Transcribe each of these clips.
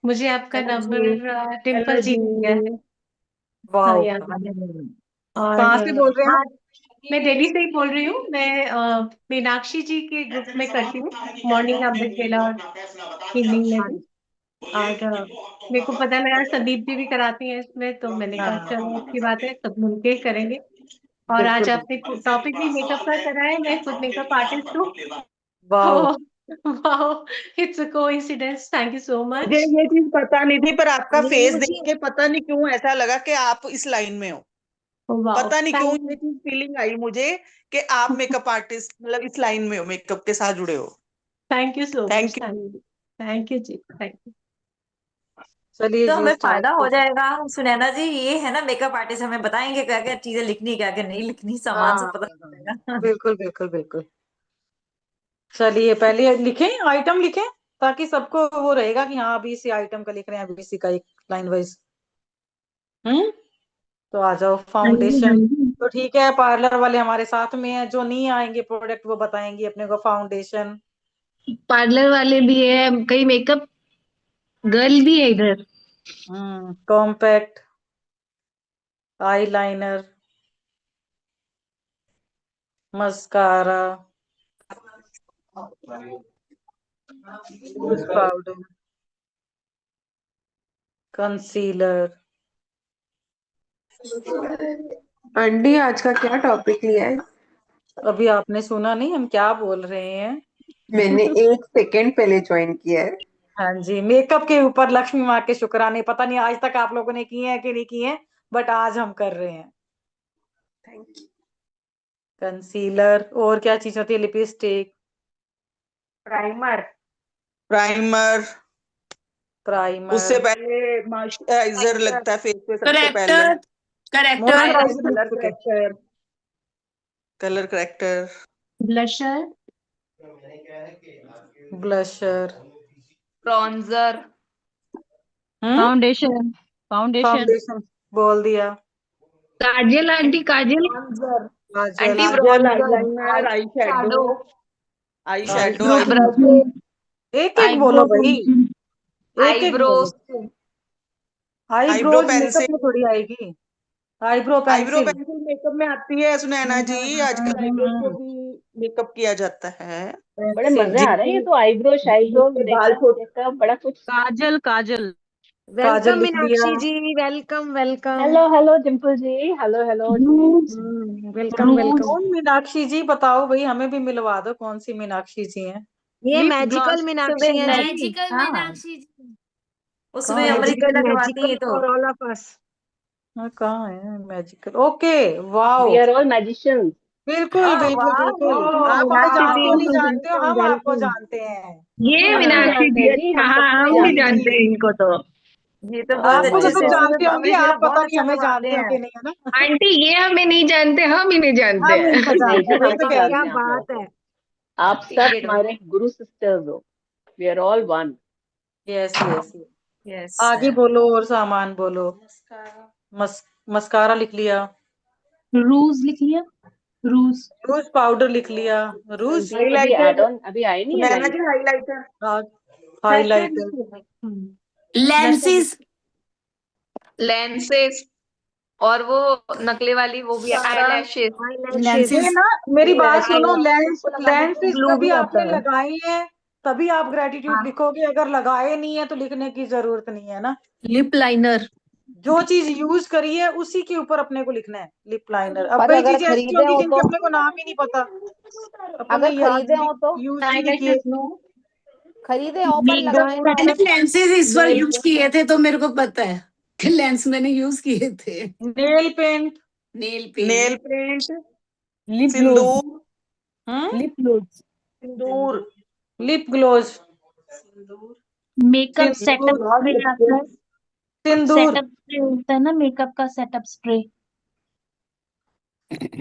मुझे आपका hello number जी। Dimple hello जी जी। ने दिया है। हाँ वाओ। याद है। और कहाँ से बोल रहे हैं आप? हाँ, मैं दिल्ली से ही बोल रही हूँ। मैं मीनाक्षी जी के ग्रुप में करती हूँ, मॉर्निंग अमृत वेला और इवनिंग में हाँ भी। जी। और मेरे को पता लगा संदीप जी भी कराती हैं इसमें, तो मैंने कहा हाँ, चलो अच्छी बात है, सब मिलके करेंगे। और आज बिल्कुल आपने बिल्कुल। टॉपिक भी मेकअप का करा है, मैं खुद मेकअप आर्टिस्ट हूँ। वाओ। तो wow, it's a coincidence, thank you सो मुझे मच। ये चीज पता नहीं थी, पर आपका फेस देख मुझे के पता नहीं क्यों ऐसा लगा कि आप इस लाइन में हो। वाओ, पता नहीं क्यों थैंक ये चीज फीलिंग आई मुझे कि आप मेकअप आर्टिस्ट, मतलब इस लाइन में हो, मेकअप के साथ जुड़े हो। Thank you so much, thank thank you. You, thank you जी, थैंक यू। चलिए तो जी हमें स्टार्ट फायदा हो कर। जाएगा। सुनैना जी, ये है ना मेकअप आर्टिस्ट, हमें बताएंगे क्या क्या चीजें लिखनी, क्या क्या नहीं लिखनी, हाँ सामान हाँ सब पता हाँ, चलेगा। बिल्कुल बिल्कुल बिल्कुल। चलिए पहले लिखें, आइटम लिखें, ताकि सबको वो रहेगा कि हाँ अभी इसी आइटम का लिख रहे हैं, अभी इसी का एक लाइन वाइज। हम्म। तो आ जाओ हाँ जी, हाँ फाउंडेशन। जी। तो ठीक है, पार्लर वाले हमारे साथ में हैं, जो नहीं आएंगे प्रोडक्ट वो बताएंगे अपने को। फाउंडेशन। पार्लर वाले भी है, कई मेकअप गर्ल भी है इधर। Compact eyeliner, mascara, loose powder, concealer. Aunty, आज का क्या टॉपिक लिया है? अभी आपने सुना नहीं हम क्या बोल रहे हैं? मैंने 1 सेकंड पहले ज्वाइन किया है। हाँ जी, मेकअप के ऊपर लक्ष्मी माँ के शुक्राने। पता नहीं आज तक आप लोगों ने किए हैं कि नहीं किए हैं, बट आज हम कर रहे हैं। Thank you. कंसीलर, और क्या चीज होती है? Lipstick, primer. प्राइमर, उससे प्राइमर, पहले मॉइस्चराइजर लगता है फेस पे सबसे पहले। करेक्टर, करेक्टर, मॉइस्चराइजर लिख कलर चुके। Corrector. Colour corrector, blusher, blusher, bronzer. Hmm, foundation, foundation, foundation बोल दिया। Kajal aunty, kajal, bronzer. Kajal, aunty gel, bronzer, eyeliner, eye eye shadow, shadow, eye shadow, eyebrow eye pencil, एक एक बोलो आईब्रो भाई, पेंसिल, एक एक आईब्रोज। बोलो। Eyebrow eyebrows makeup pencil. में थोड़ी आएगी। Eyebrow eyebrow pencil. Pencil makeup में आती है सुनैना जी, आजकल आईब्रो को हम्म। भी मेकअप किया जाता है। बड़े पेंसिल मजे आ रहे हैं, ये जिनकी, तो आईब्रो शाइब्रो जिनके बाल मेकअप छोटे। वेकअप बड़ा कुछ। काजल, काजल। काजल वेलकम लिख लिया। Meenakshi ji, welcome welcome. Hello hello Dimple ji. Hello hello जी। Rouge, welcome welcome. रूज, कौन मीनाक्षी जी? बताओ भाई, हमें भी मिलवा दो, कौन सी मीनाक्षी जी हैं? ये लिप मैजिकल ग्लॉस, मीनाक्षी हैं सुबह जी। मैजिकल हाँ, मीनाक्षी जी, उसमें कहाँ है? अमेरिका मैजिकल लगवाती मैजिकल है तो। For all of us. हाँ, कहाँ है magical? Okay. Wow. We are all magicians. बिल्कुल बिल्कुल वाह। बिल्कुल। ओह आप हमें मीनाक्षी जानते जी, हो नहीं वाह, जानते हो, वेलकम हम आपको वेलकम। जानते हैं। ये हम भी मीनाक्षी जानते जी, हैं जी, अच्छा, हम हाँ सबको हम हाँ भी जानते हैं। जानते जी। हैं इनको तो। ये तो बहुत आपको तो अच्छे सब से जानते इसमें होंगे, अमेरिका आप पता बहुत नहीं अच्छा हमें करवाते जानते हो हैं। कि नहीं, है ना? आंटी ये हमें नहीं जानते, हम इन्हें जानते हम हैं। इनको नहीं जानते जी, हैं, वही हम तो भी कह रही क्या जानते हूँ। हैं आप लोगों बात है। को। आप सब टिकट हमारे गुरु सिस्टर्स हो। We are all one. Yes yes. Yes. आगे बोलो, और सामान बोलो। मस मस्कारा लिख लिया। रूज लिख लिया, रूज। रूज पाउडर लिख लिया। रूज। संदीप अभी एड हाइलाइटर। ऑन अभी आए नहीं है सुनैना लाइन जी पे। Highlighter. Highlighter. Blusher, lenses. Lenses. और वो नकली वाली वो भी आई सारा। लैशेस। आईलैशेस। ये लेंसेज। ना, मेरी बात आई सुनो, लैशेस लेंस को लगाने के लिए लेंस ग्लू कभी भी आपने आता है। लगाई है तभी आप ग्रेटिट्यूड हाँ। लिखोगे, अगर लगाए नहीं है तो लिखने की जरूरत नहीं है ना। लिप लाइनर, जो चीज यूज करी है उसी के ऊपर अपने को लिखना है। Lip liner. अब पर कई अगर चीजें ऐसी खरीदे होंगी हो जिनके तो, अपने को नाम ही नहीं पता, अपन ने अगर याद खरीदे भी हो तो, यूज ही नहीं किए। Eyelashes no. खरीदे हो पर लगाए मीगो, ना हो। मैंने लेंसेज इस बार नेल यूज किए थे तो मेरे को पता है कि लेंस मैंने यूज किए थे। Nail paint, nail paint. Nail paint. Lip gloss, sindoor. Hmm, lip gloss. Sindoor. Lip gloss, makeup setup sindoor, spray आता है। सिंदूर। सेटअप स्प्रे होता है ना, मेकअप का सेटअप स्प्रे।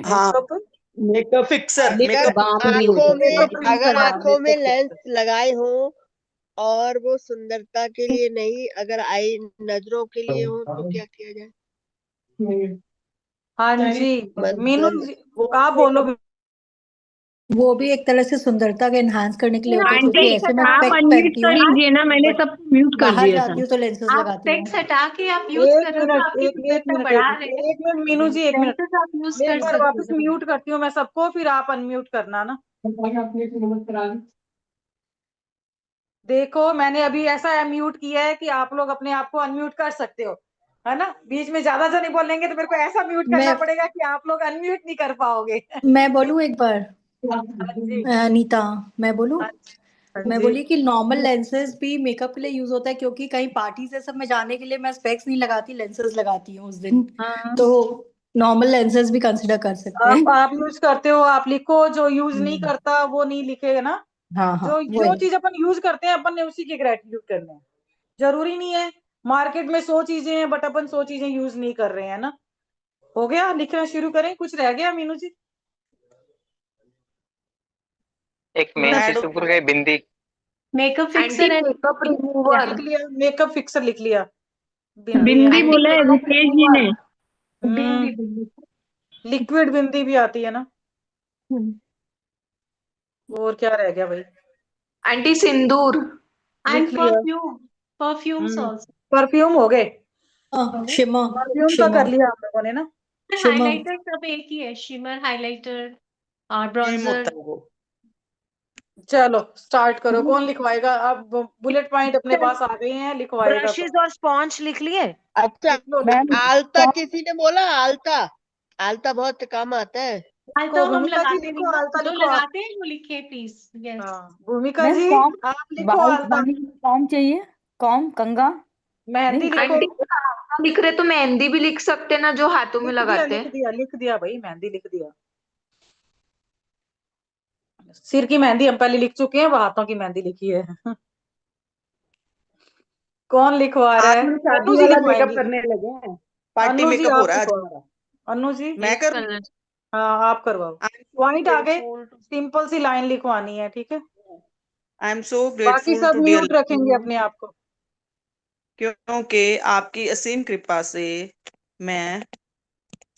हाँ। मेकअप, मेकअप फिक्सर, लिप अगर मेकअप बाम भी आंखों होता में है। मेकअप अगर फिक्सर, आंखों में मेकअप लेंस फिक्सर। लगाए हो और वो सुंदरता के लिए नहीं, अगर आई नजरों के लिए हो तो क्या किया जाए? हाँ जी। मीनू मतलब जी, वो आप बोलो। मेकअप वो भी एक तरह से सुंदरता के एनहांस करने के लिए होता है, आंटी, क्योंकि ऐसे मैं आप स्पेक्स unmute पहनती कर हूँ ना, लीजिए ना, मैंने बट सब म्यूट कर बाहर दिया था। जाती हूँ तो लेंसेज आप लगाती हूँ। स्पेक्स हटा के आप यूज एक कर रहे हो तो मिनट आपकी एक एक सुंदरता मिनट बढ़ा एक रहे मिनट हैं। एक मिनट मीनू जी, एक मिनट। लेंसेज आप यूज मैं कर एक बार वापस सकते म्यूट करती हूँ मैं सबको, फिर आप अनम्यूट करना ना। देखो मैंने अभी ऐसा म्यूट किया है कि आप लोग अपने आप को अनम्यूट कर सकते हो, है ना। बीच में ज्यादा जने बोलेंगे तो मेरे को ऐसा म्यूट करना मैं पड़ेगा कि आप लोग अनम्यूट नहीं कर पाओगे। मैं बोलूँ एक बार, हाँ जी, नीता, मैं बोलूँ। हाँ जी, हाँ मैं जी। बोली कि नॉर्मल लेंसेज भी मेकअप के लिए यूज होता है, क्योंकि कहीं पार्टी से सब में जाने के लिए मैं स्पेक्स नहीं लगाती, लेंसेज लगाती हूँ उस दिन। हाँ, तो नॉर्मल लेंसेज भी कंसिडर कर सकते हैं। आप यूज करते हो आप लिखो, जो यूज नहीं हम्म, करता वो नहीं लिखेगा ना। हाँ हाँ जो वही। जो चीज अपन यूज करते हैं अपन ने उसी के ग्रेटिट्यूड करने हैं। जरूरी नहीं है मार्केट में 100 चीजें हैं बट अपन 100 चीजें यूज नहीं कर रहे हैं ना। हो गया, लिखना शुरू करें, कुछ रह गया मीनू जी? एक मेन चीज तो भूल गए, bindi. Makeup aunty fixer and makeup remover, लिख लिया, मेकअप फिक्सर लिख लिया। बिंदी बिंदी है, आंटी बोला है मेकअप रितेश जी ने। बिंदी बिंदी। लिक्विड बिंदी भी आती है ना। और क्या रह गया भाई? आंटी सिंदूर, लिख एंड लिया। Perfumes also. परफ्यूम हो गए। शिमा, परफ्यूम का शिमा, कर लिया हम लोगों ने ना। शिमा। हाइलाइटर सब एक ही है, शिमर, हाइलाइटर और सेम होता ब्रॉन्जर। है वो। चलो स्टार्ट करो, कौन लिखवाएगा? अब बुलेट पॉइंट अपने पास आ गए हैं, लिखवाएगा ब्रशेस कौन? और स्पॉन्ज लिख लिए? अच्छा, लिख लो लिख मैम लो। आलता किसी ने बोला? आलता, आलता बहुत काम आता है। आज लिखो तो हम भूमिका जी, लगाते नहीं लिखो ना, आलता जो लिखो आप। लगाते हैं वो लिखे प्लीज। यस। हाँ भूमिका मैम जी, कॉम, आप लिखो बाल आलता। बनाने के लिए कॉम चाहिए, कॉम, कंघा। मेहंदी नहीं, लिखो। आंटी लिख रहे तो मेहंदी भी लिख सकते ना, जो हाथों में लिख दिया लगाते लिख हैं। दिया लिख दिया भाई, मेहंदी लिख दिया। सिर की मेहंदी हम पहले लिख चुके हैं, वो हाथों की मेहंदी लिखी है। कौन लिखवा रहा आज है? हम अनु शादी जी वाला मेकअप लिखवाएंगी। करने लगे हैं, पार्टी अनु जी मेकअप हो आप रहा है आज लिखवा हमारा। रहा। अनु जी, मैं यस करूँ? कलर। हाँ आप करवाओ। आई एम सो पॉइंट आगे ग्रेटफुल सिंपल सी लाइन लिखवानी है, ठीक है। आई एम सो बाकी ग्रेटफुल सब टू डियर म्यूट रखेंगे लक्ष्मी, अपने आप को। क्योंकि आपकी असीम कृपा से मैं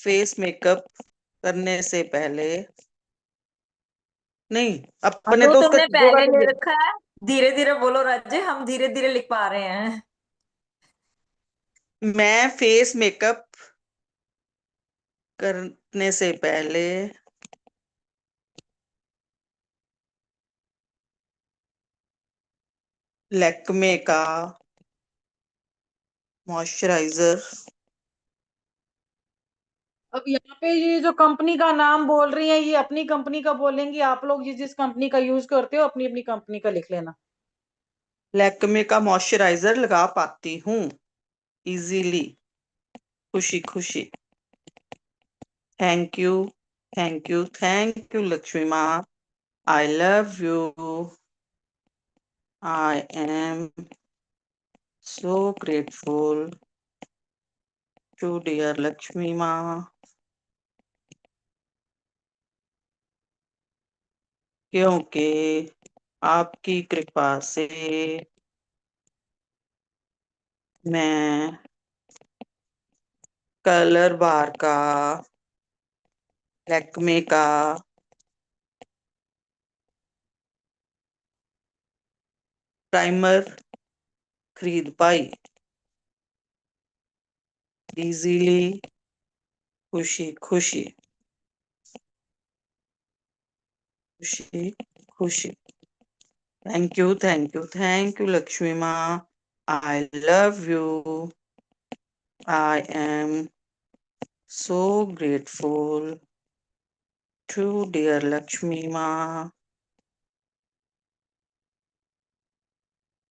फेस मेकअप करने से पहले, नहीं, अपने अनु तो उसका तुमने होगा पहले तो ले रखा है। धीरे धीरे बोलो राज्य, हम धीरे धीरे लिख पा रहे हैं। मैं फेस मेकअप करने से पहले लैक्मे का मॉइस्चराइजर, अब यहाँ पे ये जो कंपनी का नाम बोल रही है ये अपनी कंपनी का बोलेंगी, आप लोग ये जिस कंपनी का यूज करते हो अपनी अपनी कंपनी का लिख लेना। लैक्मे का मॉइस्चराइजर लगा पाती हूँ इजीली, खुशी खुशी। Thank you, thank you, thank you Lakshmi माँ, I love you, I am so grateful to dear Lakshmi माँ, क्योंकि आपकी कृपा से मैं कलर बार का लैक्मे का प्राइमर खरीद पाई इजीली, खुशी खुशी, खुशी खुशी। Thank you, thank you, thank you Lakshmi माँ, I love you, I am so grateful to dear Lakshmi माँ,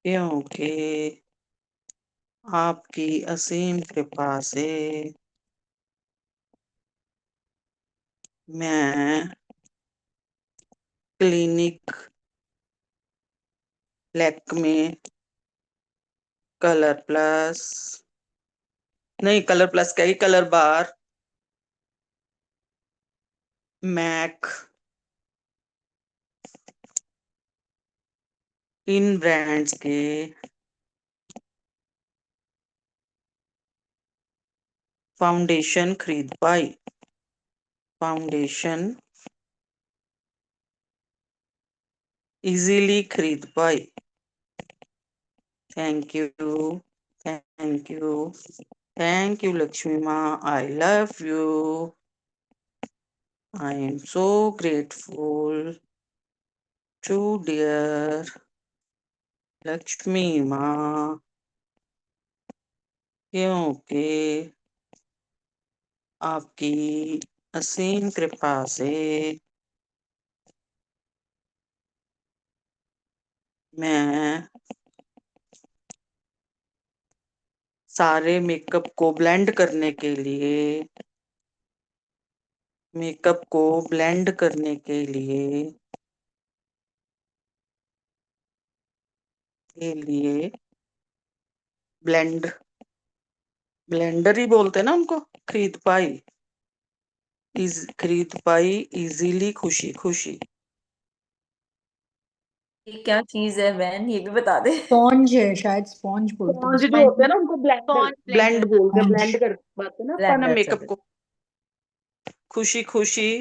क्योंकि आपकी असीम कृपा से मैं क्लिनिक लैक्मे कलर प्लस, नहीं कलर प्लस का ही, कलर बार मैक इन ब्रांड्स के फाउंडेशन खरीद पाई, फाउंडेशन इजीली खरीद पाई। Thank you, thank you, thank you Lakshmi माँ, I love you, I am so grateful to dear Lakshmi माँ, क्योंकि आपकी असीम कृपा से मैं सारे मेकअप को ब्लेंड करने के लिए मेकअप को ब्लेंड करने के लिए ब्लेंड ब्लेंडर ही बोलते हैं ना उनको, खरीद पाई, खरीद पाई इजीली, खुशी खुशी। ये क्या चीज है वैन, ये भी बता दे। स्पॉन्ज है शायद, स्पॉन्ज बोलते हैं। स्पॉन्ज जो होते हैं ना उनको ब्लेंडर, स्पॉन्ज ब्लेंड ब्लेंडर। बोलते हैं, स्पॉन्ज। ब्लेंड कर पाते हैं ना अपन ब्लेंडर मेकअप सर। को। खुशी खुशी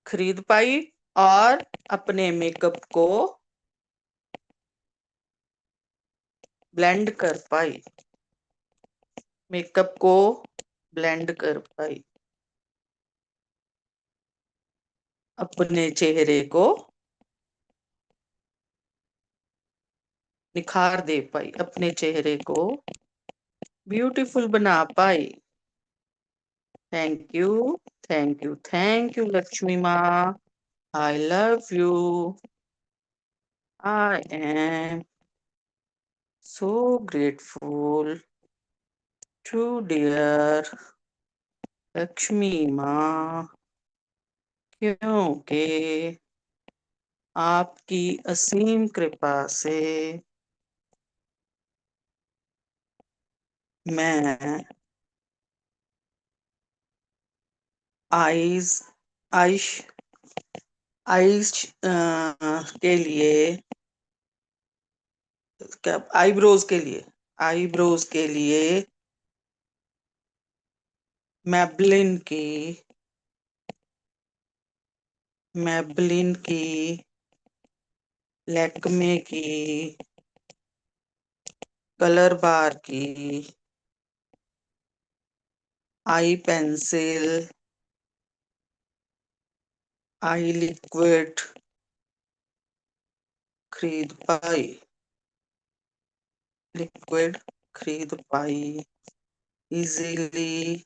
खरीद पाई और अपने मेकअप को ब्लेंड कर पाई, मेकअप को ब्लेंड कर पाई, अपने चेहरे को निखार दे पाई, अपने चेहरे को ब्यूटीफुल बना पाई। Thank you, thank you, thank you Lakshmi माँ, I love you, I am so grateful to dear Lakshmi माँ, क्योंकि आपकी असीम कृपा से मैं आईज आइश आइश के लिए, क्या, आईब्रोज के लिए मैबलिन की लैक्मे की कलर बार की आई पेंसिल, आई लिक्विड खरीद पाई, लिक्विड खरीद पाई इजीली,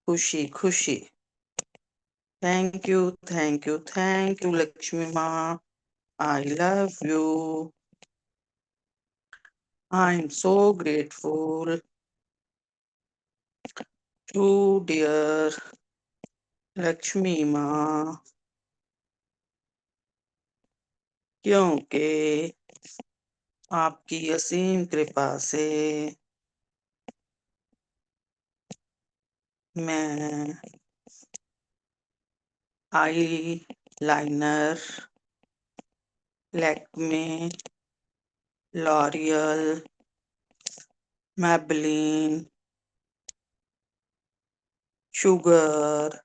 खुशी खुशी। Thank you, thank you, thank you Lakshmi माँ, I love you, I am so grateful to dear Lakshmi माँ, क्योंकि आपकी असीम कृपा से मैं eyeliner Lakme, L'Oreal, Maybelline, Sugar,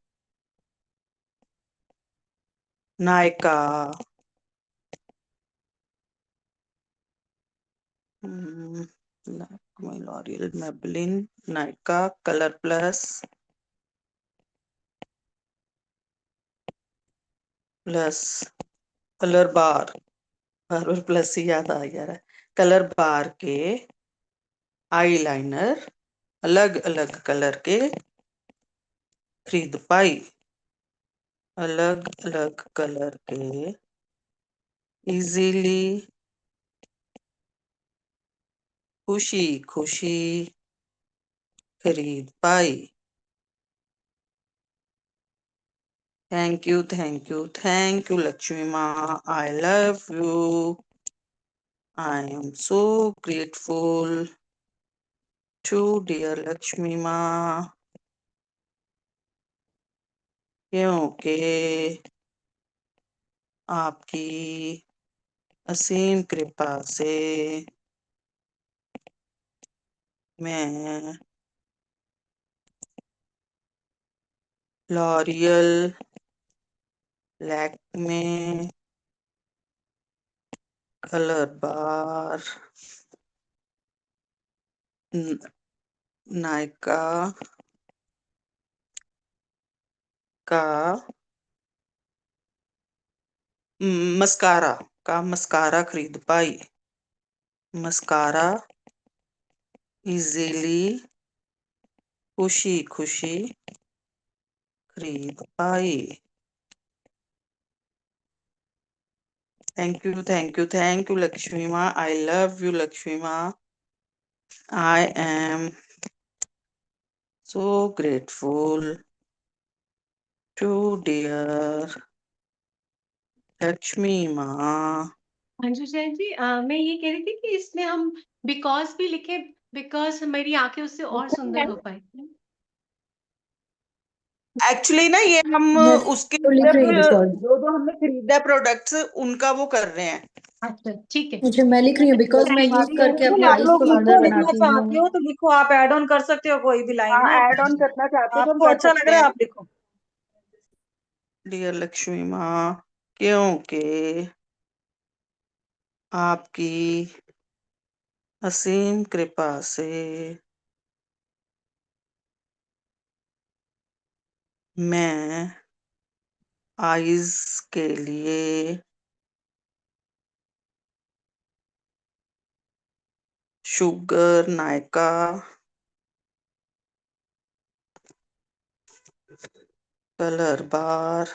Nykaa, Lakme, L'Oreal, Maybelline, Nykaa, colour plus Colorbar, bar bar plus ही याद आ गया है, कलर बार के आईलाइनर अलग अलग कलर के खरीद पाई, अलग अलग कलर के इजीली, खुशी खुशी खरीद पाई। Thank you, thank you, thank you Lakshmi माँ, I love you, I am so grateful to dear Lakshmi माँ, क्योंकि आपकी असीम कृपा से मैं L'Oreal, Lakme, Colorbar, Nykaa का मस्कारा खरीद पाई। मस्कारा इजीली खुशी खुशी खरीद पाई। थैंक यू लक्ष्मी माँ। आई लव यू लक्ष्मी माँ। I M so grateful to dear Lakshmi माँ। अंजू जैन जी, मैं ये कह रही थी कि इसमें हम बिकॉज भी लिखे, बिकॉज मेरी आंखें उससे और सुंदर हो पाए। एक्चुअली ना ये हम मैं उसके तो लिख रही हूँ बिकॉज। जो जो हमने खरीदा प्रोडक्ट्स उनका वो कर रहे हैं। अच्छा ठीक है। अच्छा, मैं लिख रही हूँ बिकॉज मैं यूज करके अपने आप आईज लोग को लिखो, सुंदर लिखना बनाती चाहते हूँ। हो तो लिखो, आप ऐड ऑन कर सकते हो कोई भी लाइन हाँ, ना, ऐड ऑन करना चाहते हो तो हम आपको कर अच्छा लग सकते रहा है हैं। आप लिखो। डियर लक्ष्मी माँ, क्योंकि आपकी असीम कृपा से मैं आईज के लिए sugar Nykaa Colorbar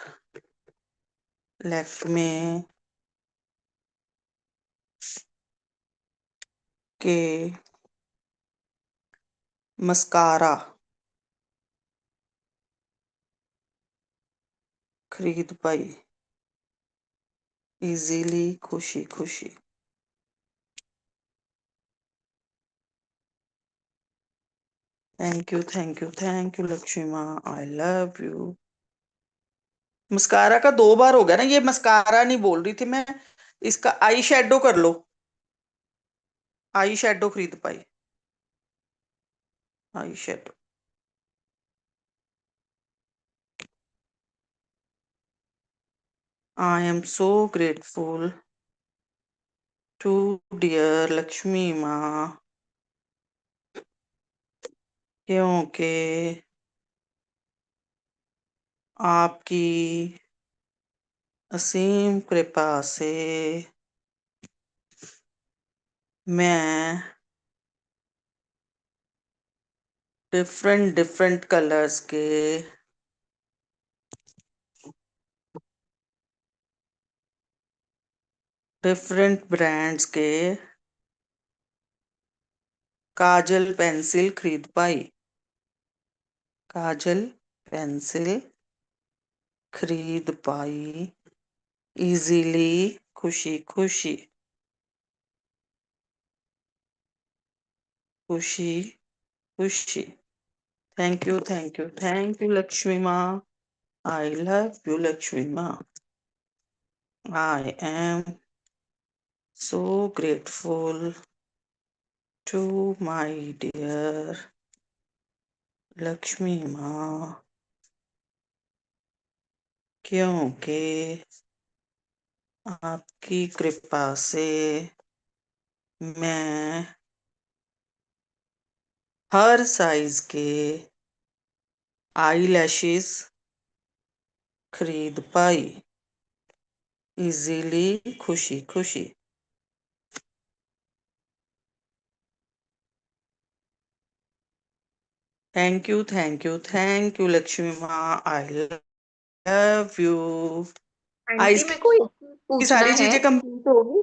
Lakme के मस्कारा खरीद पाई। इजीली खुशी खुशी। थैंक यू लक्ष्मी माँ। I love you. मस्कारा का 2 बार हो गया ना, ये मस्कारा नहीं बोल रही थी मैं, इसका आई शेडो कर लो। आई शेडो खरीद पाई। Eye shadow. I am so grateful to dear Lakshmi माँ, क्योंकि आपकी असीम कृपा से मैं डिफरेंट कलर्स के डिफरेंट ब्रांड्स के काजल पेंसिल खरीद पाई। काजल पेंसिल खरीद पाई। इजीली खुशी खुशी। खुशी खुशी। थैंक यू लक्ष्मी माँ। आई लव यू लक्ष्मी माँ। I am so grateful to my dear Lakshmi माँ, क्योंकि आपकी कृपा से मैं हर साइज के आई लैशेस खरीद पाई। इजीली खुशी खुशी। थैंक यू लक्ष्मी माँ। I love you. Aunty ice मेरे को एक चीज की पूछना सारी है। चीजें कंप्लीट होगी।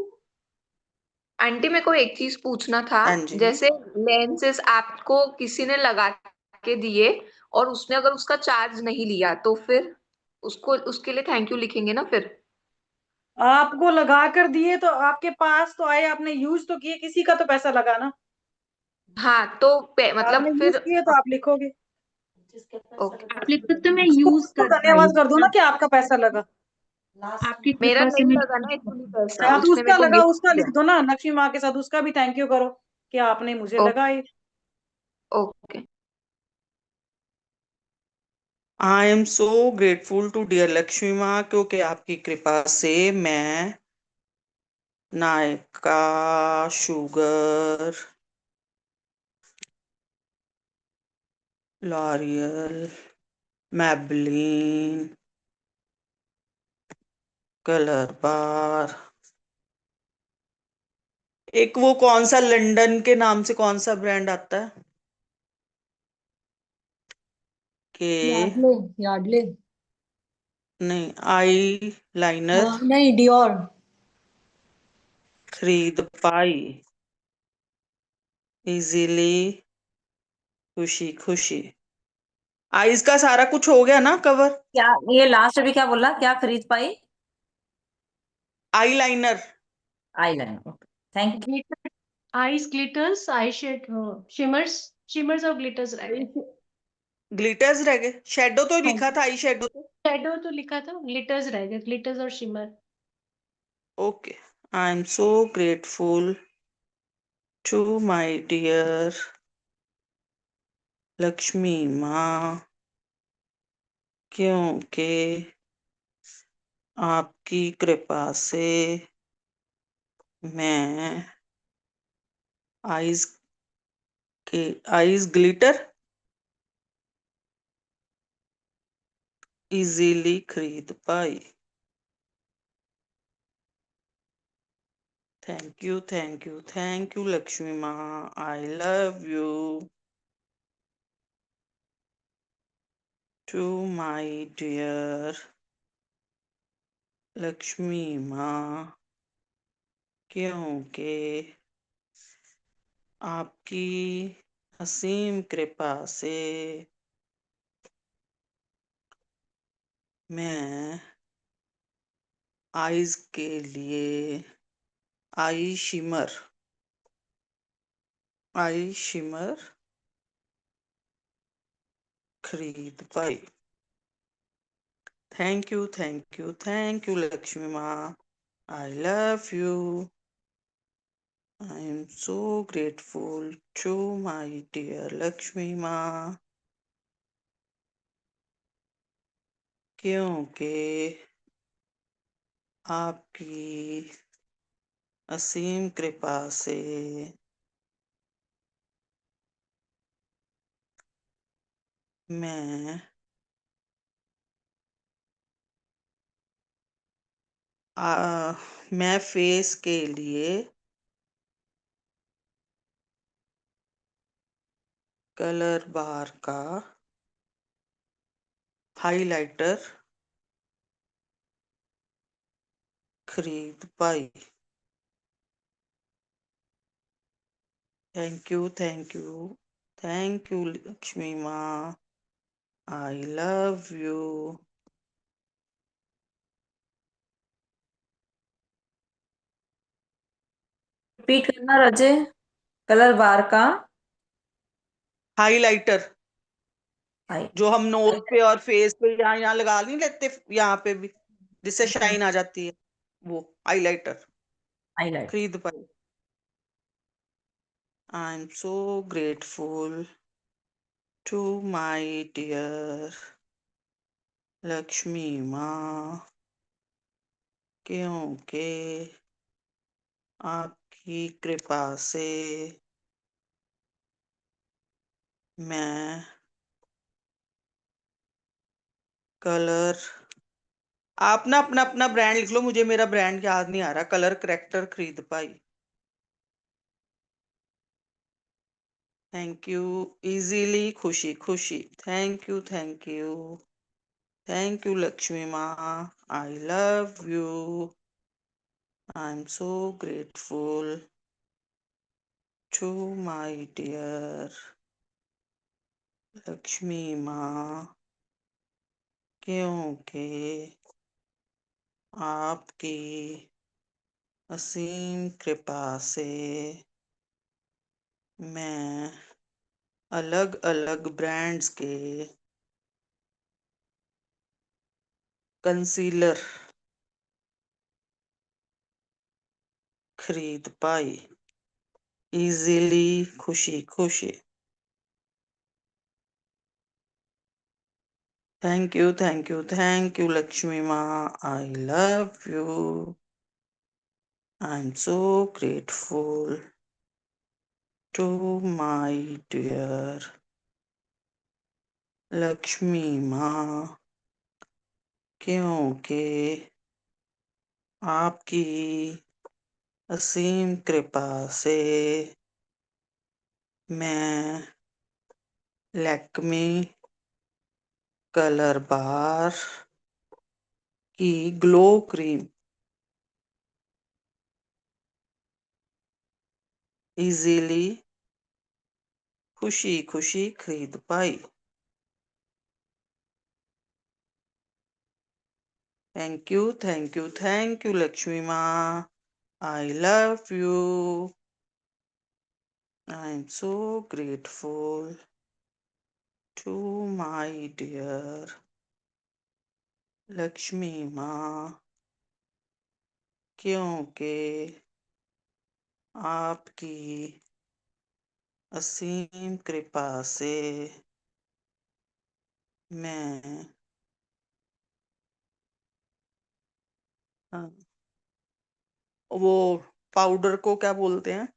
आंटी मेरे को एक चीज पूछना था। हाँ जी। जैसे लेंसेज आपको किसी ने लगा के दिए और उसने अगर उसका चार्ज नहीं लिया तो फिर उसको उसके लिए थैंक यू लिखेंगे ना फिर? आपको लगा कर दिए तो आपके पास तो आए, आपने यूज तो किए, किसी का तो पैसा लगा ना, हाँ तो आपने मतलब यूज फिर किए तो आप लिखोगे। ओके। आप लिख सकते हो मैं उसको यूज उसको कर पाई। धन्यवाद कर दो ना कि आपका पैसा लगा। आपकी मेरा कृपा से नहीं मैं लगा ना एक्चुअली पैसा, हाँ तो उसने उसका मेरे को लगा, गिफ्ट उसका लिख दिया। दो ना, लक्ष्मी माँ के साथ उसका भी थैंक यू करो कि आपने मुझे लगाई। Okay. I am so grateful to dear Lakshmi माँ, क्योंकि आपकी कृपा से मैं Nykaa Sugar, L'Oreal, Maybelline, Colorbar. एक वो कौन सा लंदन के नाम से कौन सा ब्रांड आता है के, यार्डले। यार्डले। नहीं, आई लाइनर हाँ नहीं, डियोर। खरीद पाई इजीली, खुशी खुशी। आईज का सारा कुछ हो गया ना कवर? क्या ये लास्ट अभी क्या बोला, क्या खरीद पाई? Eyeliner. Eyeliner. Thank you. Glitter, eyes glitters, eye shade, shimmers, shimmers और ग्लिटर्स रह गए। ग्लिटर्स रह गए, शेडो तो हाँ लिखा था, आई शेडो तो। शेडो तो लिखा था, ग्लिटर्स रह गए, ग्लिटर्स और shimmer. Okay, I am so grateful to my dear Lakshmi माँ, क्योंकि आपकी कृपा से मैं आईज के आईज ग्लिटर इजीली खरीद पाई। Thank you thank you thank you Lakshmi माँ, I love you. To my dear Lakshmi माँ, क्योंकि आपकी असीम कृपा से मैं आईज के लिए आई शिमर खरीद पाई। Thank you thank you Lakshmi माँ, I love you. I am so grateful to my dear Lakshmi माँ, क्योंकि आपकी असीम कृपा से मैं मैं फेस के लिए कलर बार का हाइलाइटर खरीद पाई। थैंक यू लक्ष्मी माँ, आई लव यू। रिपीट करना रजे, कलर बार का हाइलाइटर आई। जो हम नोज पे और फेस पे यहाँ यहाँ लगा नहीं लेते, यहाँ पे भी जिससे शाइन आ जाती है, वो हाइलाइटर हाईलाइट। खरीद पाई। I am so grateful to my dear Lakshmi माँ, क्योंकि आपकी कृपा से मैं कलर, आप ना अपना अपना ब्रांड लिख लो, मुझे मेरा ब्रांड याद नहीं आ रहा, कलर करेक्टर खरीद पाई। थैंक यू इजीली, खुशी खुशी। Thank you thank you Lakshmi माँ, I love you. I am so grateful to my dear Lakshmi माँ, क्योंकि आपकी असीम कृपा से मैं अलग अलग ब्रांड्स के कंसीलर खरीद पाई इजीली, खुशी खुशी। थैंक यू लक्ष्मी माँ, I love you. I'm so grateful to my dear Lakshmi माँ, क्योंकि आपकी असीम कृपा से मैं लैक्मी कलर बार की ग्लो क्रीम इजीली खुशी खुशी खरीद पाई। Thank you, thank you, thank you Lakshmi माँ। I love you. I am so grateful to my dear Lakshmi माँ, क्योंकि आपकी असीम कृपा से मैं वो पाउडर को क्या बोलते हैं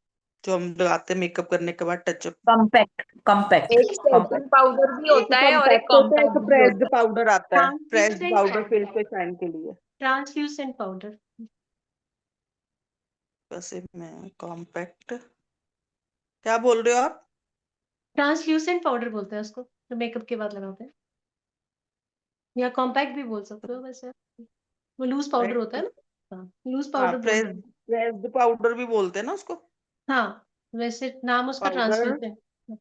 जो हम लगाते हैं मेकअप करने के बाद टचअप? कॉम्पैक्ट कॉम्पैक्ट एक सेटिंग पाउडर भी एक होता है और एक कॉम्पैक्ट होता है, एक कॉम्पैक्ट भी प्रेस्ड होता है। पाउडर आता है, प्रेस्ड ट्रांसल्यूसेंट पाउडर फेस पे शाइन के लिए। Translucent powder. वैसे मैं कॉम्पैक्ट क्या बोल रहे हो आप? ट्रांसल्यूसेंट पाउडर बोलते हैं उसको, जो मेकअप के बाद लगाते हैं, या कॉम्पैक्ट भी बोल सकते हो वैसे। वो लूज पाउडर होता है ना। हाँ, लूज हाँ, पाउडर बोलते हैं। प्रेस्ड पाउडर भी बोलते हैं ना उसको। हाँ, वैसे नाम उसका पाउडर ट्रांसल्यूसेंट।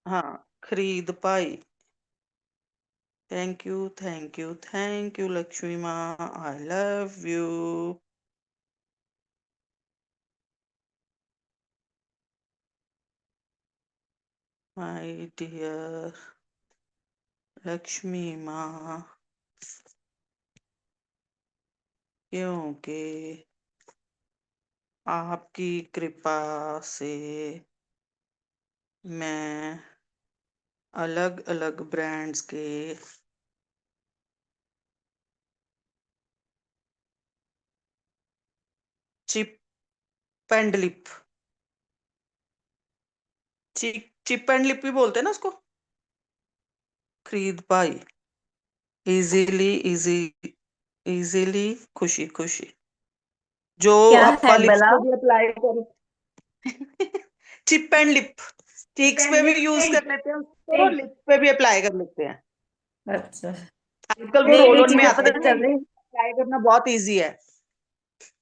हाँ खरीद पाई। Thank you, thank you, thank you Lakshmi माँ। I love you. My dear Lakshmi माँ, क्योंकि आपकी कृपा से मैं अलग अलग ब्रांड्स के chip and lip, chip and lip भी बोलते हैं ना उसको, खरीद पाई। इजीली इजीली खुशी खुशी, जो क्या आप है लिप्स बला? पे भी अप्लाई कर चिप एंड लिप, चीक्स पे भी यूज कर लेते हैं उसको और लिप्स पे भी अप्लाई कर लेते हैं। अच्छा, आजकल वो नई रोल नई ऑन में चीजें आते पता हैं, चल रही। अप्लाई करना बहुत इजी है।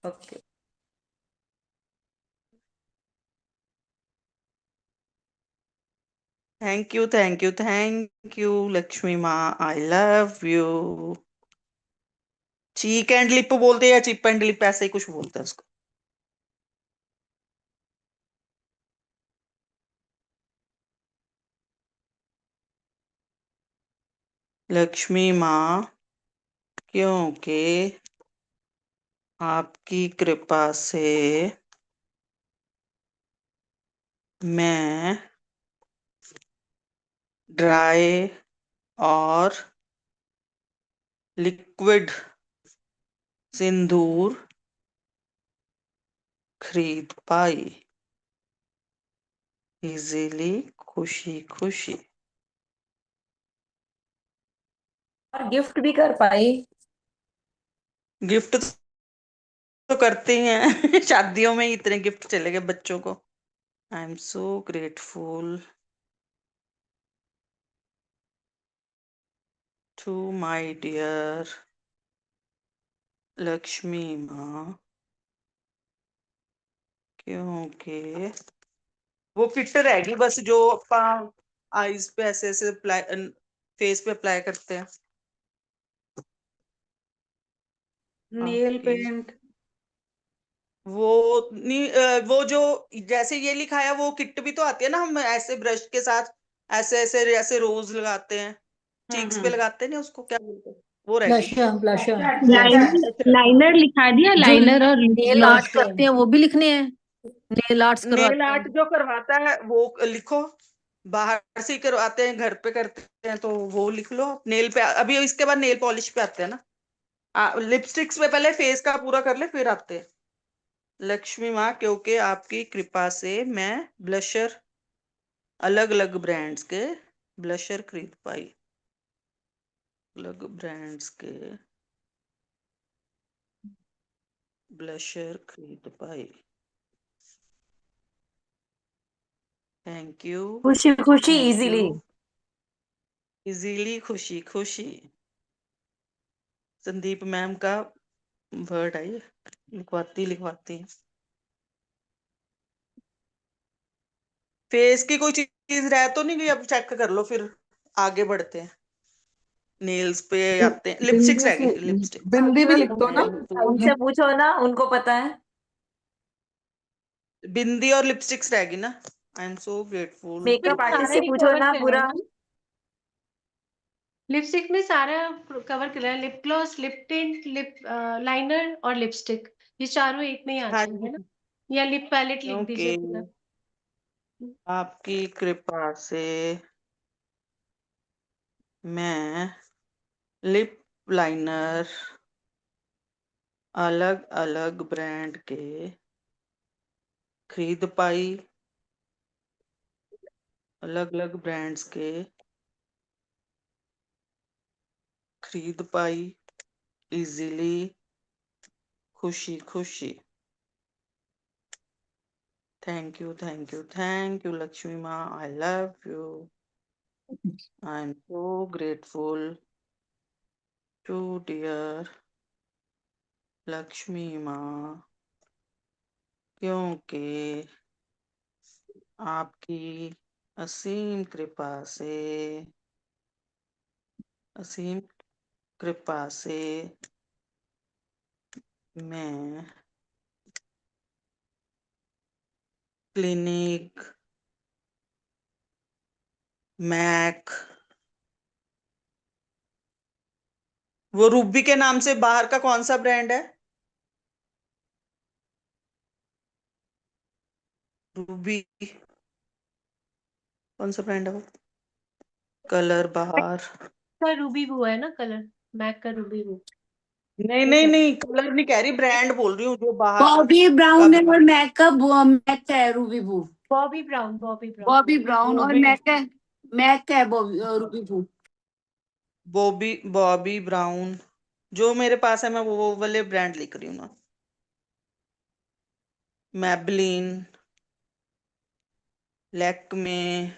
Okay. Thank you, thank you, thank you Lakshmi माँ। I love you. Cheek and lip बोलते हैं या चिप एंड लिप, ऐसे ही कुछ बोलते हैं उसको। लक्ष्मी माँ, क्योंकि आपकी कृपा से मैं ड्राई और लिक्विड सिंदूर खरीद पाई। इजीली खुशी खुशी, और गिफ्ट भी कर पाई। गिफ्ट तो करते ही हैं शादियों में ही इतने गिफ्ट चले गए बच्चों को। I am so grateful to my dear Lakshmi माँ, क्योंकि वो किट रहेगी बस जो अपा आईज पे ऐसे ऐसे अप्लाई, फेस पे अप्लाई करते हैं। नेल आपकी पेंट। वो नहीं वो जो जैसे ये लिखा है वो किट भी तो आती है ना, हम ऐसे ब्रश के साथ ऐसे ऐसे ऐसे रोज लगाते हैं, चीक्स पे लगाते हैं ना, उसको क्या बोलते हैं, वो रहेगी। ब्लशर ब्लशर लाइनर लाइनर लिखा दिया, जो लाइनर और नेल आर्ट ब्लश। करते हैं वो भी लिखने हैं, नेल आर्ट्स नेल करवाते आर्ट हैं। जो करवाता है वो लिखो, बाहर से ही करवाते हैं, घर पे करते हैं तो वो लिख लो। नेल पे अभी इसके बाद नेल पॉलिश पे आते हैं ना, लिपस्टिक्स पे पहले फेस का पूरा कर ले फिर आते हैं। लक्ष्मी माँ, क्योंकि आपकी कृपा से मैं ब्लशर अलग अलग ब्रांड्स के ब्लशर खरीद पाई। अलग ब्रांड्स के ब्लशर खरीद पाई। Thank you. खुशी खुशी थैंक इजीली। यू। इजीली, खुशी खुशी। संदीप मैम का वर्ड है ये, लिखवाती हैं। फेस की कोई चीज रह तो नहीं गई? अब चेक कर लो, फिर आगे बढ़ते हैं। नेल्स पे आते हैं। लिपस्टिक्स रह गई, लिपस्टिक। बिंदी भी लिख दो ना। उनसे पूछो ना, उनको पता है। बिंदी और लिपस्टिक्स रह गई ना। आई am so grateful. Makeup artist सारा से ही पूछो कवर ना कर पूरा। रहा है। लिपस्टिक में सारा कवर कर रहा है। Lip gloss, lip tint, lip liner और लिपस्टिक, ये चारों एक में ही हाँ आते हैं, है ना? जी। या लिप पैलेट लिख ओके। दीजिए पूरा। आपकी कृपा से मैं लिप लाइनर अलग अलग ब्रांड के खरीद पाई। अलग अलग ब्रांड्स के खरीद पाई इजीली, खुशी खुशी। Thank you, thank you, thank you Lakshmi माँ। I love you. I am so grateful to dear Lakshmi माँ, क्योंकि आपकी असीम कृपा से, असीम कृपा से मैं क्लिनिक मैक, वो रूबी के नाम से बाहर का कौन सा ब्रांड है? रूबी कौन सा ब्रांड है वो? कलर बाहर। का रूबी वो है ना कलर, मैक का रूबी वो। नहीं नहीं नहीं, कलर नहीं कह रही, ब्रांड बोल रही हूँ जो बाहर बॉबी का ब्राउन है और brand। मैक का है रूबी बू। Bobby brown, Bobby brown. Bobby brown और बॉबी मैक का है रूबी बू। बॉबी बॉबी ब्राउन जो मेरे पास है, मैं वो वाले ब्रांड लिख रही हूँ ना। मैबलिन, लैक्मे,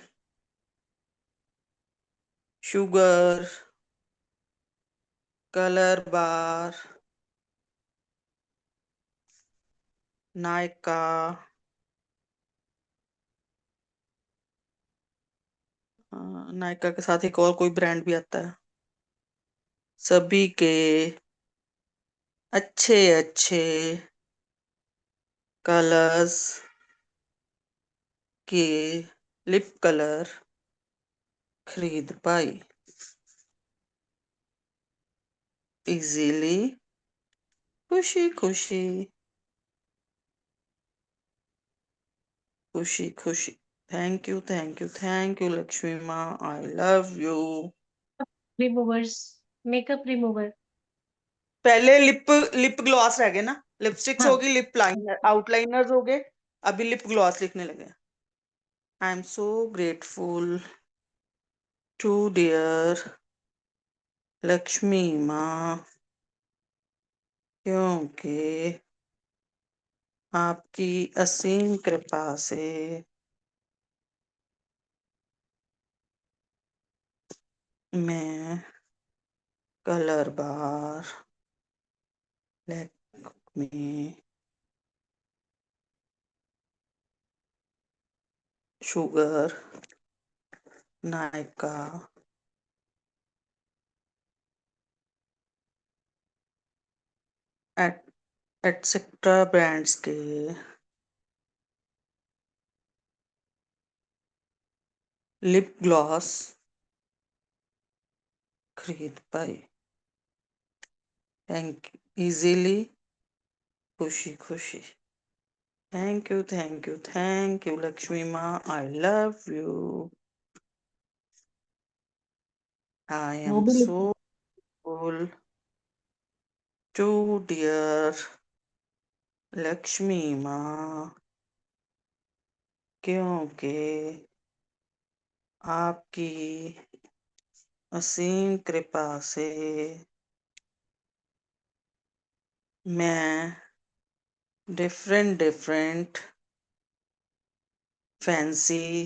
शुगर, कलर बार, नायका, नायका के साथ एक और कोई ब्रांड भी आता है। सभी के अच्छे अच्छे कलर्स के लिप कलर खरीद पाई इजीली, खुशी खुशी, खुशी खुशी। Thank you, thank you, thank you Lakshmi माँ। I love you. Removers, makeup remover. पहले लिप लिप ग्लॉस रह गए ना। लिपस्टिक्स हाँ, होगी, लिप लाइनर, आउटलाइनर्स हो गए, अभी लिप ग्लॉस लिखने लगे। I am so grateful to dear Lakshmi माँ, क्योंकि आपकी असीम कृपा से मैं Colorbar, Lakme, Sugar, Nykaa, etcetera brands के लिप ग्लॉस खरीद पाई। थैंक यू इजीली, खुशी खुशी। Thank you, thank you, thank you Lakshmi माँ। I love you. आई वो एम भी लिख so full to dear Lakshmi माँ, क्योंकि आपकी असीम कृपा से मैं different different fancy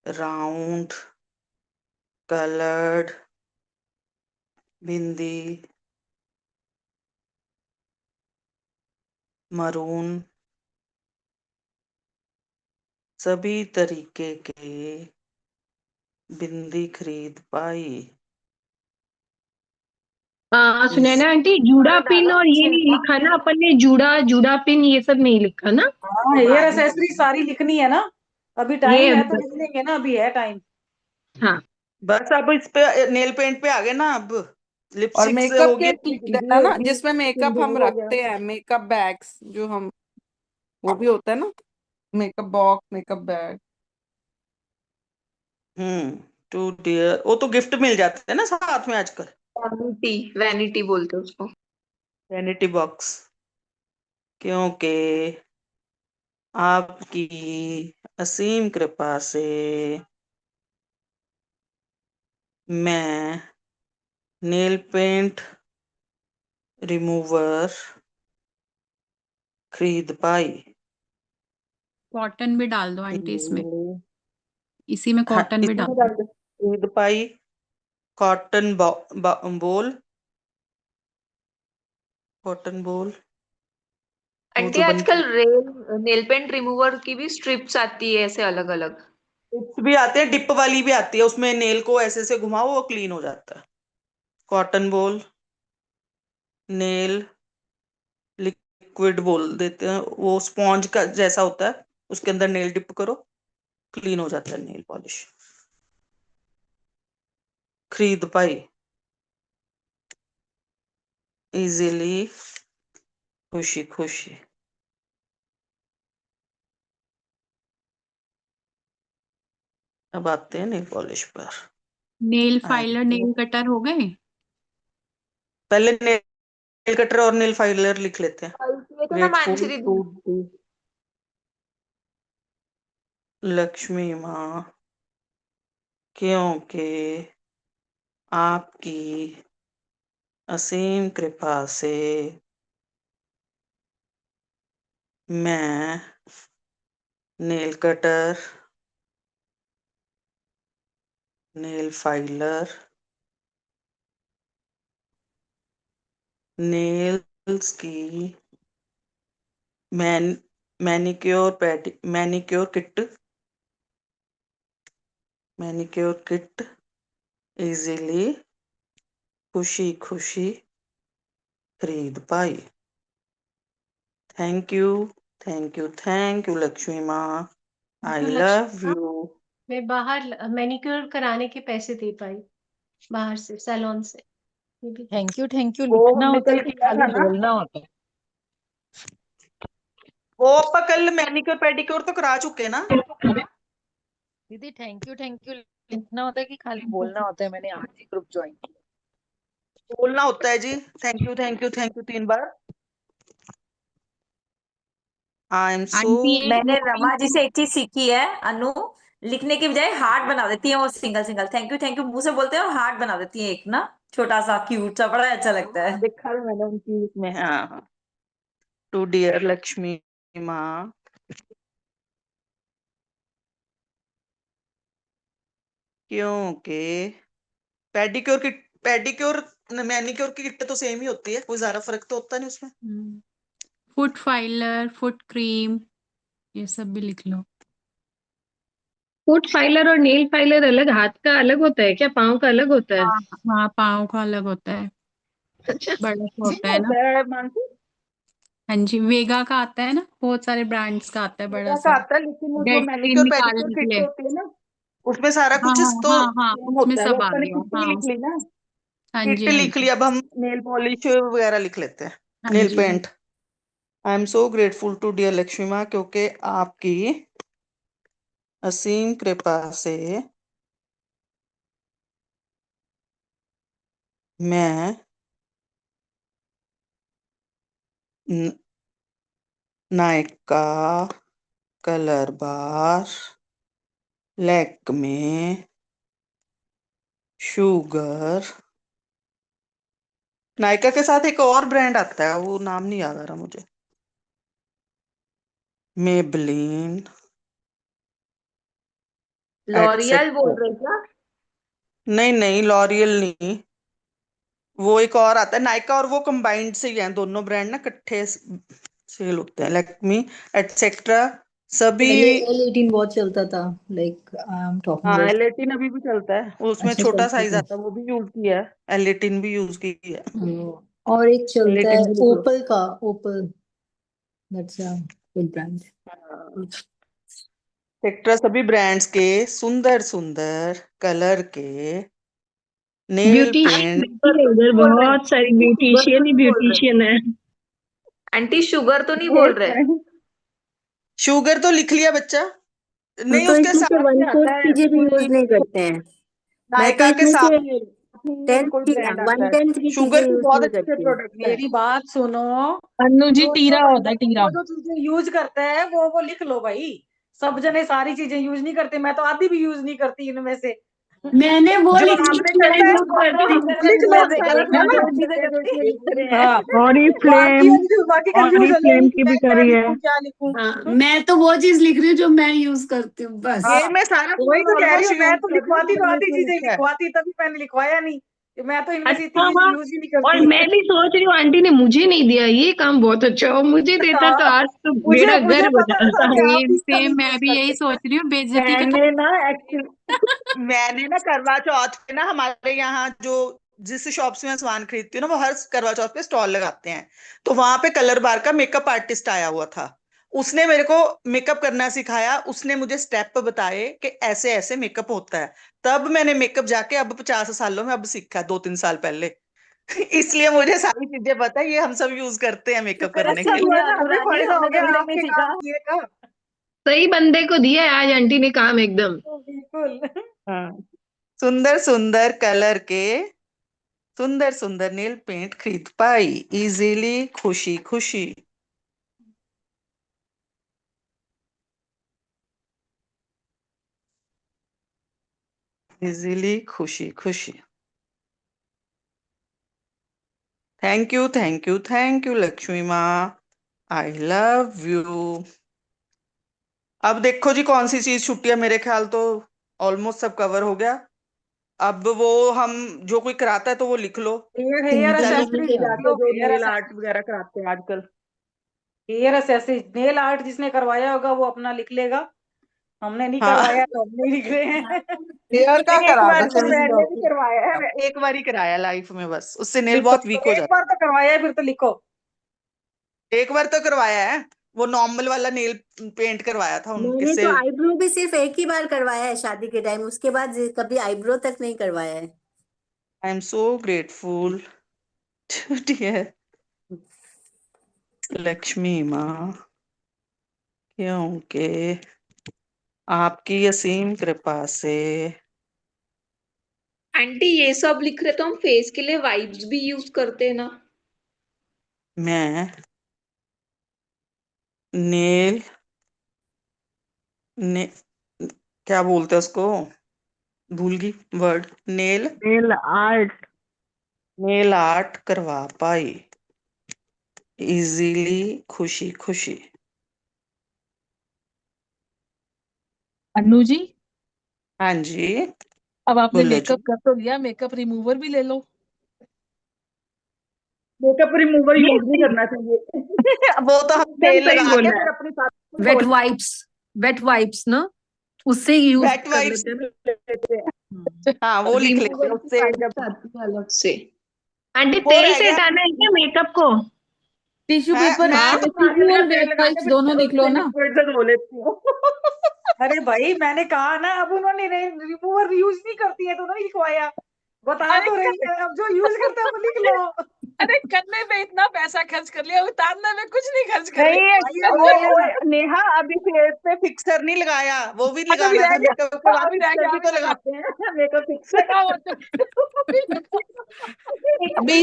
round coloured bindi maroon सभी तरीके के बिंदी खरीद पाई। सुनैना आंटी, जूड़ा पिन और ये नहीं लिखा ना अपन ने, जूड़ा जूड़ा पिन ये सब नहीं लिखा ना। हाँ, हेयर एसेसरी सारी लिखनी है ना, अभी ये टाइम है तो लिख लेंगे ना, अभी है टाइम। हाँ, बस अब इस पे नेल पेंट पे आ गए ना, अब और लिपस्टिक से मेकअप हो के गया, किट है ना, जिसमें मेकअप सिंदूर हम हो गया। रखते हैं, मेकअप बैग्स जो हम, वो भी होता है ना, makeup box, makeup bag. To dear, वो तो गिफ्ट मिल जाते हैं ना साथ में आजकल। वैनिटी, वैनिटी बोलते हैं उसको। वैनिटी बॉक्स, क्योंकि आपकी असीम कृपा से मैं नेल पेंट रिमूवर खरीद पाई। कॉटन भी डाल दो आंटी इसमें, इसीलिए- इसी में हाँ, कॉटन भी इसमें डाल दो। डाल दो। खरीद पाई कॉटन बोल, कॉटन बोल, वो आंटी जो आजकल बनती नेल पेंट रिमूवर की भी स्ट्रिप्स आती है ऐसे अलग अलग। टिप्स भी आते हैं, डिप वाली भी आती है, उसमें नेल को ऐसे ऐसे घुमाओ वो क्लीन हो जाता है। कॉटन बोल, नेल लिक्विड बोल देते हैं, वो स्पॉन्ज का जैसा होता है, उसके अंदर नेल डिप करो, क्लीन हो जाता है नेल पॉलिश। खरीद पाई इजीली, खुशी खुशी। अब आते हैं नेल पॉलिश पर। नेल आए फाइलर, तो नेल कटर हो गए। पहले नेल कटर और नेल फाइलर लिख लेते हैं। कल किए थे ना ग्रेटफुल मानसी टू दीदी। लक्ष्मी माँ, क्योंकि आपकी असीम कृपा से मैं nail cutter, nail filer, nails की मैनिक्योर किट इजीली, खुशी खुशी खरीद पाई। Thank you, thank you, thank you Lakshmi माँ, आई तो लव लक्ष्मी, यू। मैं बाहर मैनिक्योर कराने के पैसे दे पाई, बाहर से सैलून से। ये भी थैंक यू वो लिखना हमने होता है कल कि किया खाली था ना, बोलना होता है? वो आपका कल मैनिक्योर पेडिक्योर तो करा चुके हैं ना। दीदी थैंक यू लिखना होता है कि खाली बोलना होता है? मैंने आज ही ग्रुप ज्वाइन किया। बोलना होता है जी, thank you thank you thank you 3 बार। आई एम सो आंटी एक मैंने वो रमा जी से एक चीज सीखी है, अनु, लिखने की बजाय हार्ट बना देती है वो, सिंगल सिंगल थैंक यू मुंह से बोलते हैं और हार्ट बना देती है एक ना, छोटा सा क्यूट सा, बड़ा अच्छा लगता है। देखा है मैंने उनकी इसमें। हाँ, टू डियर लक्ष्मी माँ, क्योंकि पेडिक्योर मैनिक्योर की किट तो सेम ही होती है, कोई ज्यादा फर्क तो होता नहीं उसमें। फुट फाइलर, फुट क्रीम, ये सब भी लिख लो। फुट फाइलर और नेल फाइलर अलग, हाथ का अलग होता है क्या, पाँव का अलग होता है? हाँ हाँ, पाँव का अलग होता है, अच्छा, बड़ा सा नहीं होता है ना। होता है मानसी, हाँ जी, वेगा का आता है ना, बहुत सारे ब्रांड्स का आता है बड़ा का सा। आता है, लेकिन वो जो डेड स्किन मैनिक्योर पेडिक्योर निकालने के किट लिए। होती है ना, उसमें सारा हाँ कुछ तो हाँ हाँ, सेम उसमें होता है। वो सब आ अपन ने गया। किट नहीं हाँ लिख ली ना, हाँ किट जी, हाँ लिख जी, ली, अब हम नेल पॉलिश वगैरह लिख लेते हैं, हाँ नेल जी, हाँ। Paint. I am so grateful to dear Lakshmi माँ, क्योंकि आपकी असीम कृपा से मैं Nykaa, Colorbar, Lakme, Sugar. Nykaa के साथ एक और ब्रांड आता है, वो नाम नहीं याद आ रहा मुझे। मेबलिन, लॉरियल बोल एटसेट्रा। रहे क्या? नहीं नहीं, लॉरियल नहीं, वो एक और आता है नायका और वो कंबाइंड से ही हैं, दोनों ब्रांड ना इकट्ठे सेल होते हैं। लैक्मी, एटसेट्रा, सभी। पहले L18 बहुत चलता था, लाइक आई एम टॉकिंग हाँ, अबाउट। L18 अभी भी चलता है, उसमें अच्छा छोटा चलता साइज था। आता है, वो भी यूज किया है। L18 भी यूज की है। और एक चलता है L18 भी लिख लो। ओपल का, Opal, that's a good brand. Sector सभी ब्रांड्स के सुंदर सुंदर कलर के नेल ब्यूटिशियन पेंट। बैठी है उधर, बोल रहे हैं, बहुत सारी शुगर तो ब्यूटिशियन ही नहीं बोल रहे? ब्यूटिशियन है। आंटी शुगर तो नहीं नेल बोल रहे? पेंट, शुगर तो लिख लिया बच्चा। हम नहीं, तो उसके इसमें से साथ वन में फोर्थ आता है चीजें भी कोई यूज नहीं करते हैं। मैं तो नायका के इसमें साथ से में कोई ब्रांड आता है। 1/10 की चीजें शुगर की यूज बहुत नहीं अच्छे करती हूँ। प्रोडक्ट है। मेरी बात सुनो। अन्नू जी, जो जो टीरा होता बंदा है टीरा। जो जो चीजें यूज करता है वो लिख लो भाई। सब जने सारी चीजें यूज नहीं करते, मैं तो आधी भी यूज नहीं करती इनमें से। मैंने वो जो लिखी आपने जो मैं करना है यूज करती हूँ। वो लिख लो, सारा एक सारा। दो चीजें करती है, लिख रहे हैं। हाँ, बाकी बाकी कंफ्यूजन है फ्लेम कि की भी मैं क्या करी है। लिखूं क्या लिखूं। हाँ, मैं तो वो चीज लिख रही हूँ जो मैं यूज करती हूँ बस। ये मैं सारा वही तो कह रही ऑलमोस्ट हूँ, मैं यूज तो कर रही हूँ, लिखवाती जो तो आधी इसमें चीजें ही लिखा है। लिखवाती, तभी मैंने लिखवाया नहीं। मैं तो इनमें से इतनी अच्छा चीजें हुआ। यूज ही नहीं और करती। मैं भी सोच रही हूँ, आंटी ने मुझे नहीं दिया, ये काम बहुत अच्छा हो, मुझे देता तो हाँ, आज तो मुझे बेड़ा मुझे गर्क हो पता था जाता। कि आप सेम भी सेम, कभी मैं यूज भी यही करते सोच रही हूँ, बेइज्जती के मैंने ना एक्चुअली मैंने ना करवा चौथ पे ना, हमारे यहाँ जो जिस शॉप से मैं सामान खरीदती हूँ ना, वो हर करवा चौथ पे स्टॉल लगाते हैं। तो वहां पे कलर बार का मेकअप आर्टिस्ट आया हुआ था। उसने मेरे को मेकअप करना सिखाया, उसने मुझे स्टेप बताए कि ऐसे ऐसे मेकअप होता है। तब मैंने मेकअप जाके अब 50 सालों में अब सीखा, 2-3 साल पहले। इसलिए मुझे सारी चीजें पता है, ये हम सब यूज करते हैं मेकअप शुक्र है करने कि के हमने लिए। हुआ ना, हमें अनुरानी फायदा हो हमने गया कभी तक नहीं आपके सीखा। काम किए का। सही बंदे को दिया है आज आंटी ने काम एकदम। बिल्कुल। हाँ, सुंदर सुंदर कलर के सुंदर सुंदर नेल पेंट खरीद पाई इजीली, खुशी खुशी। इजीली, खुशी खुशी। Thank you thank you thank you Lakshmi माँ, आई लव यू। अब देखो जी, कौन सी चीज छुट्टी है। मेरे ख्याल तो ऑलमोस्ट सब कवर हो गया। अब वो हम जो कोई कराता है तो वो लिख लो, hair hair single Lakshmi accessories जी लिख लिख जाके लो, जो हेयर नेल आर्ट एक्सेसरीज। वगैरह कराते हैं आजकल। हेयर एक्सेसरीज, नेल आर्ट जिसने करवाया होगा वो अपना लिख लेगा। हमने नहीं हाँ, करवाया तो हम नहीं लिख रहे हैं। हेयर का एक करा बार दो तो चेंज मैंने भी डॉक्टर। करवाया है। एक बार ही कराया लाइफ में, बस उससे नेल लिखो बहुत वीक लिखो, हो एक जाता बार तो करवाया है, फिर तो लिखो। है। एक बार तो करवाया है, वो नॉर्मल वाला नेल पेंट करवाया था उनके मैंने तो से। आईब्रो भी सिर्फ एक ही बार करवाया है शादी के टाइम, उसके बाद कभी आईब्रो तक नहीं करवाया है। I am so grateful dear Lakshmi माँ, क्योंकि आपकी असीम कृपा से आंटी ये सब लिख रहे तो हम फेस के लिए वाइब्स भी यूज करते हैं ना? मैं नेल ने क्या बोलते हैं उसको, भूल गई word. Nail nail art. Nail art करवा पाई इजीली, खुशी खुशी। अन्नू जी, हाँ जी, अब आपने बोलो जी। मेकअप कर तो लिया, मेकअप रिमूवर भी ले लो। मेकअप रिमूवर ये यूज नहीं करना चाहिए वो तो हम एकदम तेल सही लगा के बोला है। फिर अपनी साथ वेट वाइप्स, वेट वाइप्स ना, उससे यूज वेट कर वाइप्स लेते हैं ना। लेते हैं। हाँ, वो लिख लेते रिमूवर हैं की उससे जब। वाइब्स आती है अलग से। आंटी वो तेल रह से गया हटाना है क्या मेकअप को? टिश्यू है, पेपर, मैं तो टिश्यू नारियल का और तेल वेट लगा के वाइप्स फिर दोनों लिख लो उससे ना। लिक्विड से धो लेती हूँ अरे भाई मैंने कहा ना, अब उन्होंने रिमूवर यूज नहीं करती है तो नहीं लिखवाया। बता तो रही है, अब जो यूज करता है वो लिख लो। अरे करने पे इतना पैसा खर्च कर लिया, उतारने में कुछ नहीं खर्च कर नहीं लिया। वो नेहा अभी फेस पे फिक्सर नहीं लगाया, वो भी अच्छा, अभी लगाना रह था, गया, मेकअप के बाद अभी रह फिक्सर गया, भी अभी तो लगा लगाते हैं मेकअप फिक्सर। लगा हुआ तो। अभी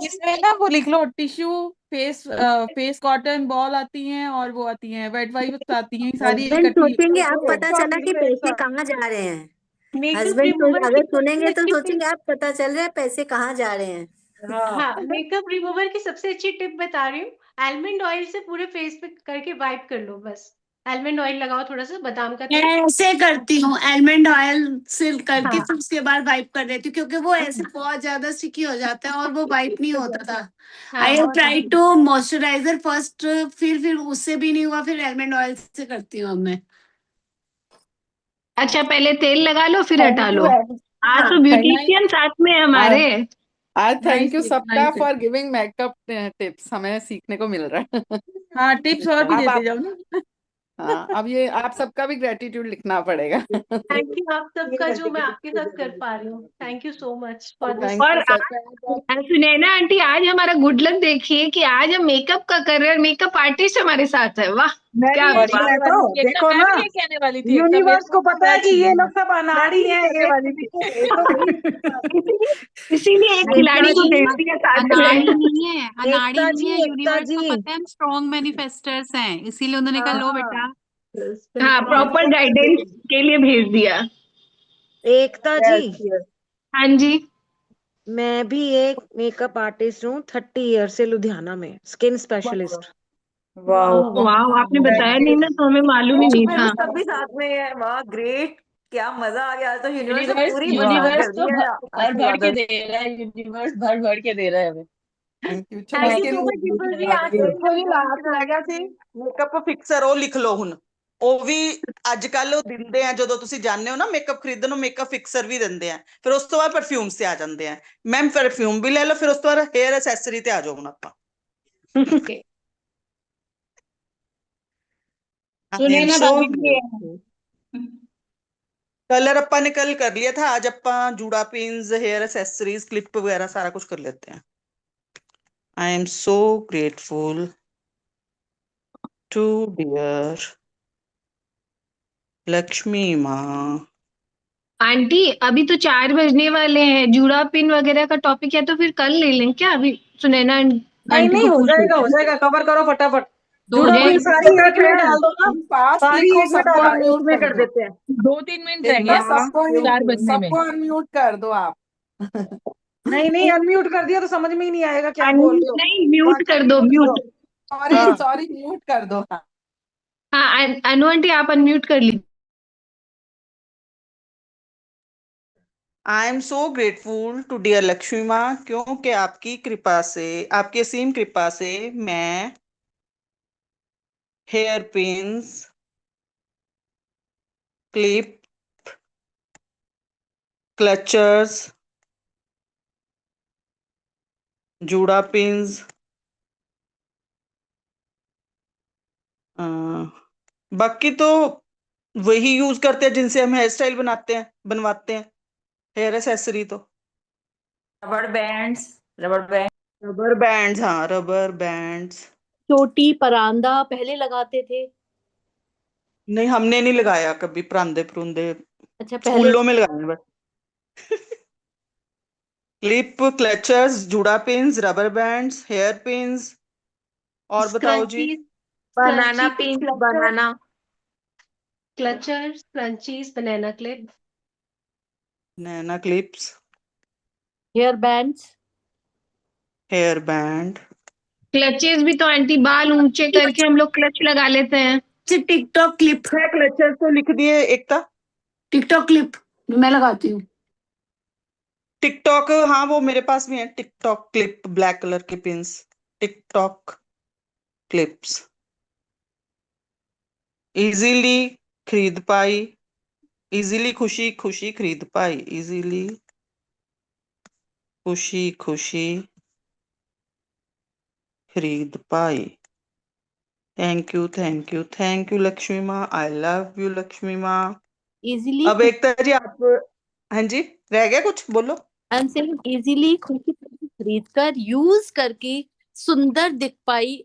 इसमें ना वो लिख लो टिश्यू, फेस कॉटन बॉल आती हैं और वो आती हैं वेट वाइप्स आती हैं, सारी हस्बैंड इकट्ठी लिख सोचेंगे लो। आप एक पता साथ चला लिख कि लो, एक पैसे साथ। कहाँ जा रहे हैं। मेकअप हस्बैंड रिमूवर की अगर सबसे सुनेंगे तो अच्छी सोचेंगे टिप, आप पता चल रहा है पैसे कहाँ जा रहे हैं। हाँ, मेकअप रिमूवर की सबसे अच्छी टिप बता रही हूँ। आलमंड ऑयल से पूरे फेस पे करके वाइप कर लो बस। आलमंड ऑयल लगाओ, थोड़ा सा बादाम का मैं तेल। ऐसे करती हूँ, आलमंड ऑयल से करके हाँ फिर उसके बाद वाइप कर देती हूँ, क्योंकि वो ऐसे बहुत ज्यादा स्टिकी हो जाता है और वो वाइप नहीं होता था। हाँ, आई बहुत ट्राई अच्छी। टू मॉइस्चराइजर फर्स्ट, फिर उससे भी नहीं हुआ, फिर आलमंड ऑयल से करती हूँ अब मैं। अच्छा, पहले तेल लगा लो फिर हटा थैंक लो। यू, आज तो थैंक ब्यूटिशियन साथ में है हमारे। आज थैंक यू नाइस सबका nice. For giving makeup tips, हमें सीखने को मिल रहा है। हाँ, टिप्स और भी अब देते आप, जाओ ना। हाँ अब ये आप सबका भी ग्रेटिट्यूड लिखना पड़ेगा। थैंक यू आप सबका, जो मैं आपके साथ कर पा रही हूँ। Thank you so much for this. Thank और यू सुनैना आंटी, आज हमारा गुड लक देखिए कि आज हम मेकअप का कर रहे हैं और मेकअप आर्टिस्ट हमारे साथ है। वाह, मैं क्या भी यही बढ़िया बात। है कहने वाली तो थी एकता, देखो मैं ना, भी ये कहने वाली थी एकता, मेरे यूनिवर्स को को पता है मैच कि ये नहीं लोग सब मैं अनाड़ी भी हैं, कहने एक वाली थी। तो इसीलिए इसीलिए एक खिलाड़ी को भेज दिया साथ अनाड़ी में। नहीं है, अनाड़ी एकता नहीं जी, है। एकता यूनिवर्स को जी। पता है हम स्ट्रॉन्ग मैनिफेस्टर्स हैं, इसीलिए उन्होंने कहा लो बेटा। हाँ, प्रॉपर गाइडेंस के लिए भेज दिया। एकता जी, हाँ जी। मैं भी एक मेकअप आर्टिस्ट हूँ 30 ईयर से लुधियाना में, स्किन स्पेशलिस्ट। वाह वाह, आपने बताया नहीं ना तो हमें मालूम ही नहीं में भी था। सब भी साथ में है। वाह ग्रेट, क्या मजा आ गया। आज तो यूनिवर्स ने यूनिवर्स पूरी मदद यूनिवर्स कर तो दी है भर भर के आशीर्वाद। दे रहा है, यूनिवर्स भर भर के दे रहा है हमें। Thank you. थैंक चलो you so much Deepak ji, आज के ਦੇਖੋ ਜੀ ਲਾਸਟ ਰਹਿ ਗਿਆ ਸੀ ਮੇਕਅਪ ਫਿਕਸਰ, ਉਹ ਲਿਖ ਲਓ ਹੁਣ। ਉਹ ਵੀ ਅੱਜ ਕੱਲ ਉਹ ਦਿੰਦੇ ਆ, ਜਦੋਂ ਤੁਸੀਂ ਜਾਂਦੇ ਹੋ ਨਾ ਮੇਕਅਪ ਖਰੀਦਣ ਨੂੰ, ਮੇਕਅਪ ਫਿਕਸਰ ਵੀ ਦਿੰਦੇ ਆ। ਫਿਰ ਉਸ ਤੋਂ ਬਾਅਦ ਪਰਫਿਊਮਸ ਤੇ ਆ ਜਾਂਦੇ ਆ। ਮੈਮ ਪਰਫਿਊਮ ਵੀ ਲੈ ਲਓ, ਫਿਰ ਉਸ ਤੋਂ ਬਾਅਦ ਹੇਅਰ ਐਸੈਸਰੀ ਤੇ ਆ ਜਾਓ ਹੁਣ ਆਪਾਂ। सुनैना सो भाभी भी है। कलर अपन ने कल कर लिया था, आज अपन जूड़ा पिन्स, हेयर एसेसरीज, क्लिप वगैरह सारा कुछ कर लेते हैं। I am so grateful to dear Lakshmi माँ। आंटी, अभी तो 4 बजने वाले हैं। जूड़ा पिन वगैरह का टॉपिक है तो फिर कल ले लें क्या? अभी सुनैना नहीं आंटी नहीं, को हो पूछ जाएगा लेते हो हैं। जाएगा, कवर करो फटाफट। तो जुड़ा है पिन सारी एक में डाल दो ना, फास्ट सारी लिखो, एक में सबको डाल, एक अनम्यूट में कर कर दो। देते हैं। 2-3 मिनट रह एकता गए सबको 4 बजने में। सबको अनम्यूट कर दो आप। नहीं नहीं, अनम्यूट कर दिया तो समझ में ही नहीं आएगा क्या बोल रहे हो। नहीं, म्यूट बाकी कर भी दो, लिख म्यूट। दो। सॉरी हाँ सॉरी, म्यूट कर दो। हाँ हाँ, अनु आंटी आप अनम्यूट कर लीजिए। I am so grateful to dear Lakshmi माँ, क्योंकि आपकी कृपा से, आपकी असीम कृपा से मैं हेयर पिन्स, क्लिप, क्लचर्स, जूड़ा पिन्स, बाकी तो वही यूज करते हैं जिनसे हम हेयर स्टाइल बनवाते हैं। हेयर एसेसरी तो रबड़ बैंड्स, रबड़ बैंड, रबर बैंड्स, हाँ रबर बैंड्स। चोटी परांदा पहले लगाते थे। नहीं, हमने नहीं लगाया कभी परांदे परुंदे, अच्छा, पहले स्कूलों में लगाए बस। क्लिप, क्लचर्स, जूड़ा pins, rubber bands, hair pins, और बताओ जी। Scrunchies, banana scrunchies, pin, clutcher, banana, clutcher, scrunchies, banana clip, Naina clips, hair bands. Hair band. Clutches भी तो आंटी बाल ऊंचे करके हम लोग क्लच लगा लेते हैं। टिकटॉक क्लिप, है क्लचर तो लिख दिए एकता। टिकटॉक क्लिप मैं लगाती हूँ। टिकटॉक, हाँ वो मेरे पास भी है, टिकटॉक क्लिप, ब्लैक कलर के पिंस, टिकटॉक क्लिप्स। इजीली खरीद पाई, इजीली खुशी खुशी खरीद पाई, इजीली खुशी खुशी खरीद पाई। Thank you thank you thank you Lakshmi माँ, आई लव यू लक्ष्मी माँ। इजीली अब एकता जी आप, हाँ जी रह गया कुछ, बोलो। इजीली खुशी खरीद कर यूज करके सुंदर दिख पाई,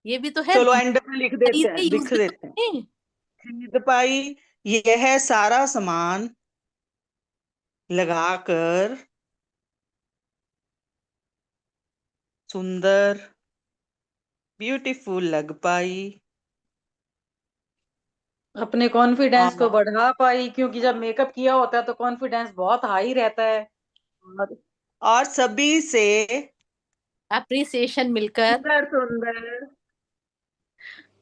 ये भी तो है। चलो एंड में लिख देते खरीद हैं, के लिख यूज भी तो देते हैं। करें। खरीद पाई, यह सारा सामान लगाकर सुंदर ब्यूटीफुल लग पाई। अपने कॉन्फिडेंस को और बढ़ा पाई, क्योंकि जब मेकअप किया होता है तो कॉन्फिडेंस बहुत हाई रहता है। और सभी से अप्रिसिएशन मिलकर सुंदर सुंदर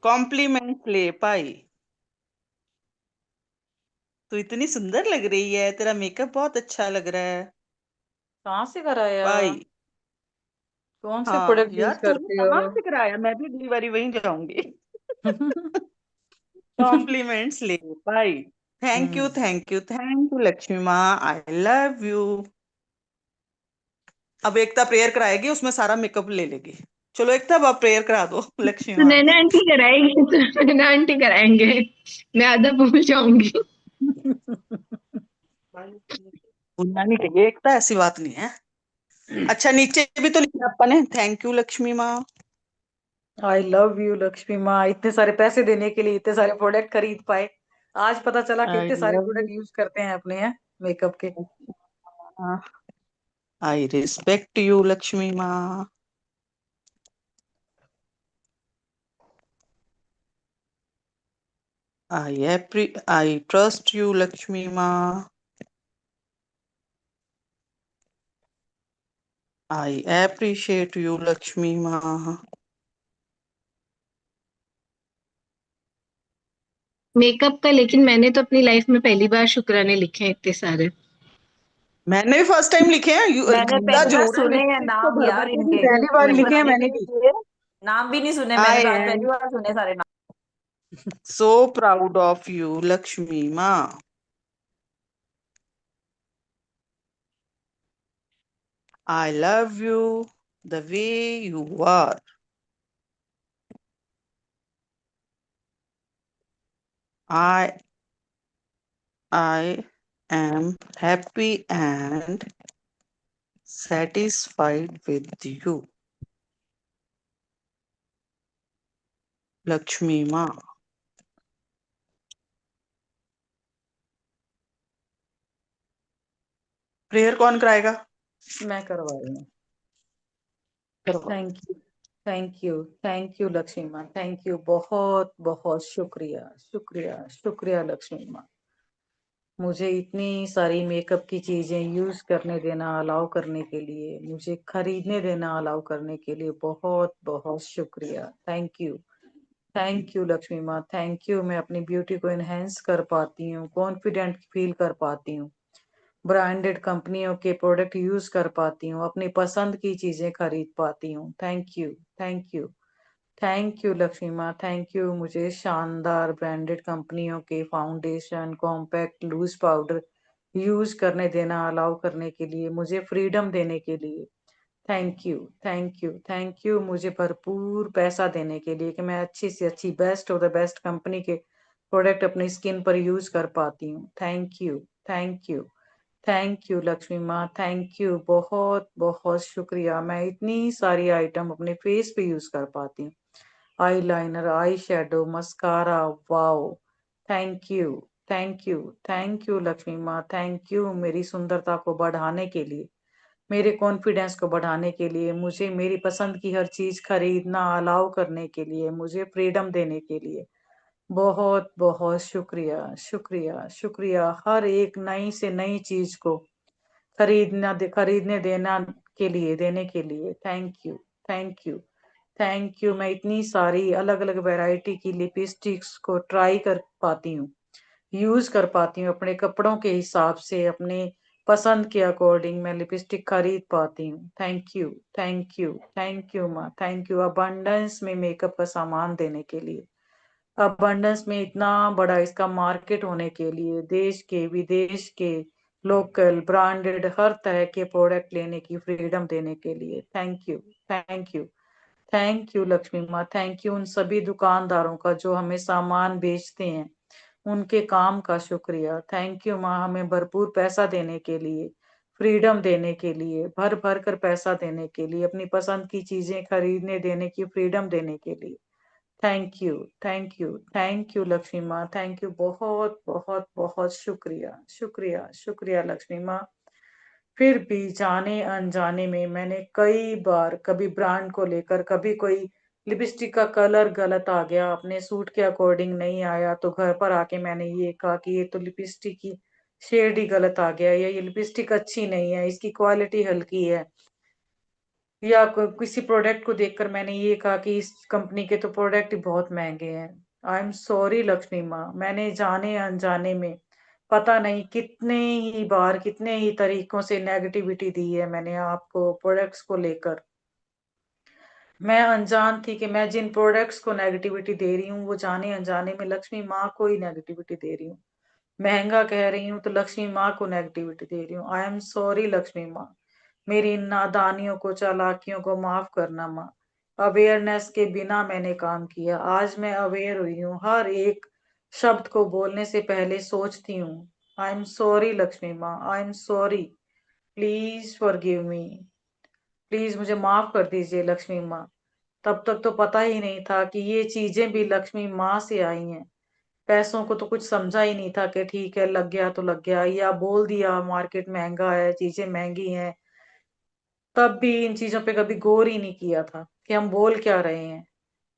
कॉम्प्लीमेंट ले पाई। तू इतनी सुंदर लग रही है, तेरा मेकअप बहुत अच्छा लग रहा है कहाँ से कराया? पाई। कौन से हाँ प्रोडक्ट यूज यार, तूने करते कहाँ हो? से कराया? मैं भी अगली बारी वहीं जाऊंगी। कॉम्प्लीमेंट्स ले पाई। Thank you, thank you, thank you Lakshmi माँ, आई लव यू। अब एकता प्रेयर कराएगी, उसमें सारा मेकअप ले लेगी। चलो एकता, अब आप प्रेयर करा दो लक्ष्मी तो माँ नैना की। आंटी कराएगी, तो नैना आंटी कराएंगे, मैं आधा भूल जाऊंगी। भूलना नहीं चाहिए एकता, ऐसी बात नहीं है। अच्छा, नीचे भी तो लिखा अपन ने, थैंक यू लक्ष्मी माँ। आई लव यू लक्ष्मी माँ, इतने सारे पैसे देने के लिए इतने सारे प्रोडक्ट खरीद पाए। आज पता चला कि आई इतने सारे लव प्रोडक्ट यूज करते हैं अपने हैं मेकअप के। You, I respect you Lakshmi माँ। आई ट्रस्ट यू लक्ष्मी माँ। आई एप्रिशिएट यू लक्ष्मी माँ। मेकअप का लेकिन मैंने तो अपनी लाइफ में पहली बार शुक्राने लिखे हैं इतने सारे। मैंने भी फर्स्ट टाइम लिखे हैं। मैंने गंदा पहली बार जरूर है, सुने हैं लिपस्टिक तो नाम भर भर यार के दी इनके, पहली बार लक्ष्मी लिखे हैं बनाने मैंने के भी। लिए नाम भी नहीं सुने मैंने, आई तो आज एम पहली बार सुने सारे नाम। So proud of you Lakshmi माँ। I love you the way you are. I I am happy and satisfied with you, Lakshmi माँ। प्रेयर कौन कराएगा? मैं करवा रही हूँ। करवा। Thank you, thank you, thank you Lakshmi माँ, थैंक यू, बहुत बहुत शुक्रिया, शुक्रिया, शुक्रिया लक्ष्मी माँ। मुझे इतनी सारी मेकअप की चीजें यूज करने देना अलाउ करने के लिए, मुझे खरीदने देना अलाउ करने के लिए बहुत बहुत शुक्रिया। Thank you, thank you Lakshmi माँ, थैंक यू। मैं अपनी ब्यूटी को एनहेंस कर पाती हूँ, कॉन्फिडेंट फील कर पाती हूँ, ब्रांडेड कंपनियों के प्रोडक्ट यूज कर पाती हूँ, अपनी पसंद की चीजें खरीद पाती हूँ। Thank you, thank you, thank you Lakshmi माँ, थैंक यू। मुझे शानदार ब्रांडेड कंपनियों के foundation, compact, loose powder use करने देना अलाउ करने के लिए, मुझे फ्रीडम देने के लिए thank you, thank you, thank you. मुझे भरपूर पैसा देने के लिए कि मैं अच्छी से अच्छी best of the best company के प्रोडक्ट अपनी स्किन पर यूज कर पाती हूँ। Thank you, thank you, thank you Lakshmi माँ, थैंक यू, बहुत बहुत शुक्रिया। मैं इतनी सारी आइटम अपने फेस पे यूज कर पाती हूँ, eye liner, eye shadow, mascara, wow. Thank you, thank you, thank you Lakshmi माँ, थैंक यू। मेरी सुंदरता को बढ़ाने के लिए, मेरे कॉन्फिडेंस को बढ़ाने के लिए, मुझे मेरी पसंद की हर चीज खरीदना अलाउ करने के लिए, मुझे फ्रीडम देने के लिए बहुत बहुत शुक्रिया, शुक्रिया, शुक्रिया। हर एक नई से नई चीज को खरीदने देना के लिए, देने के लिए thank you, thank you, thank you. मैं इतनी सारी अलग अलग वैरायटी की लिपस्टिक्स को ट्राई कर पाती हूँ, यूज कर पाती हूँ, अपने कपड़ों के हिसाब से, अपने पसंद के अकॉर्डिंग मैं लिपस्टिक खरीद पाती हूँ। Thank you, thank you, thank you माँ, थैंक यू। अबंडेंस में मेकअप का सामान देने के लिए, अबंडेंस में इतना बड़ा इसका मार्केट होने के लिए, देश के विदेश के लोकल ब्रांडेड हर तरह के प्रोडक्ट लेने की फ्रीडम देने के लिए thank you, thank you, thank you Lakshmi माँ, थैंक यू। उन सभी दुकानदारों का जो हमें सामान बेचते हैं, उनके काम का शुक्रिया। थैंक यू माँ, हमें भरपूर पैसा देने के लिए, फ्रीडम देने के लिए, भर भर कर पैसा देने के लिए, अपनी पसंद की चीजें खरीदने देने की फ्रीडम देने के लिए। Thank you, thank you, thank you Lakshmi माँ, थैंक यू, बहुत बहुत बहुत शुक्रिया, शुक्रिया, शुक्रिया लक्ष्मी माँ। फिर भी जाने अनजाने में मैंने कई बार, कभी ब्रांड को लेकर, कभी कोई लिपस्टिक का कलर गलत आ गया, अपने सूट के अकॉर्डिंग नहीं आया, तो घर पर आके मैंने ये कहा कि ये तो लिपस्टिक की शेड ही गलत आ गया, या ये लिपस्टिक अच्छी नहीं है, इसकी क्वालिटी हल्की है, या किसी प्रोडक्ट को देखकर मैंने ये कहा कि इस कंपनी के तो प्रोडक्ट ही बहुत महंगे हैं। आई एम सॉरी लक्ष्मी माँ, मैंने जाने अनजाने में पता नहीं कितने ही बार, कितने ही तरीकों से नेगेटिविटी दी है मैंने आपको प्रोडक्ट्स को लेकर। मैं अनजान थी कि मैं जिन प्रोडक्ट्स को नेगेटिविटी दे रही हूँ वो जाने अनजाने में लक्ष्मी माँ को ही नेगेटिविटी दे रही हूँ। महंगा कह रही हूँ तो लक्ष्मी माँ को नेगेटिविटी दे रही हूँ। आई एम सॉरी लक्ष्मी माँ, मेरी इन नादानियों को, चालाकियों को माफ करना माँ। अवेयरनेस के बिना मैंने काम किया, आज मैं अवेयर हुई हूँ, हर एक शब्द को बोलने से पहले सोचती हूँ। आई एम सॉरी लक्ष्मी माँ, I am sorry, please forgive me, please मुझे माफ कर दीजिए लक्ष्मी माँ। तब तक तो पता ही नहीं था कि ये चीजें भी लक्ष्मी माँ से आई हैं। पैसों को तो कुछ समझा ही नहीं था कि ठीक है लग गया तो लग गया, या बोल दिया मार्केट महंगा है, चीजें महंगी हैं, तब भी इन चीजों पे कभी गौर ही नहीं किया था कि हम बोल क्या रहे हैं।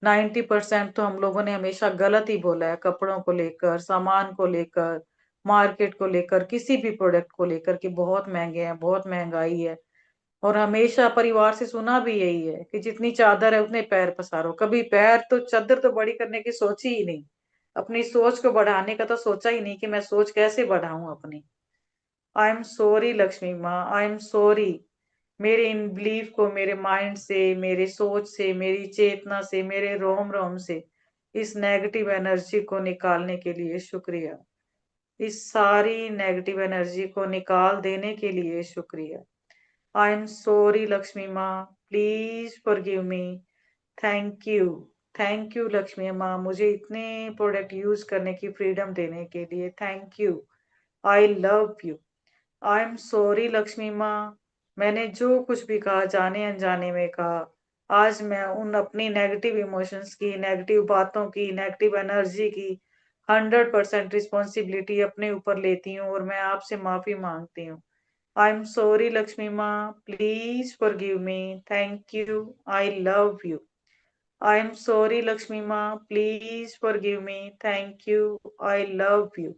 90% तो हम लोगों ने हमेशा गलत ही बोला है, कपड़ों को लेकर, सामान को लेकर, मार्केट को लेकर, किसी भी प्रोडक्ट को लेकर कि बहुत महंगे हैं, बहुत महंगाई है। और हमेशा परिवार से सुना भी यही है कि जितनी चादर है उतने पैर पसारो। कभी पैर तो, चादर तो बड़ी करने की सोची ही नहीं, अपनी सोच को बढ़ाने का तो सोचा ही नहीं कि मैं सोच कैसे बढ़ाऊं अपनी। आई एम सॉरी लक्ष्मी माँ, आई एम सॉरी। मेरे इन बिलीफ को मेरे माइंड से, मेरे सोच से, मेरी चेतना से, मेरे रोम रोम से इस नेगेटिव एनर्जी को निकालने के लिए शुक्रिया। इस सारी नेगेटिव एनर्जी को निकाल देने के लिए शुक्रिया। आई एम सॉरी लक्ष्मी माँ, please forgive me. Thank you, thank you Lakshmi माँ, मुझे इतने प्रोडक्ट यूज करने की फ्रीडम देने के लिए। Thank you, I love you. I am sorry Lakshmi माँ, मैंने जो कुछ भी कहा जाने अनजाने में कहा। आज मैं उन अपनी नेगेटिव इमोशंस की, नेगेटिव बातों की, नेगेटिव एनर्जी की 100% रिस्पॉन्सिबिलिटी अपने ऊपर लेती हूँ और मैं आपसे माफी मांगती हूँ। आई एम सॉरी लक्ष्मी माँ, please forgive me. Thank you, I love you. I am sorry Lakshmi माँ, please forgive me. Thank you, I love you.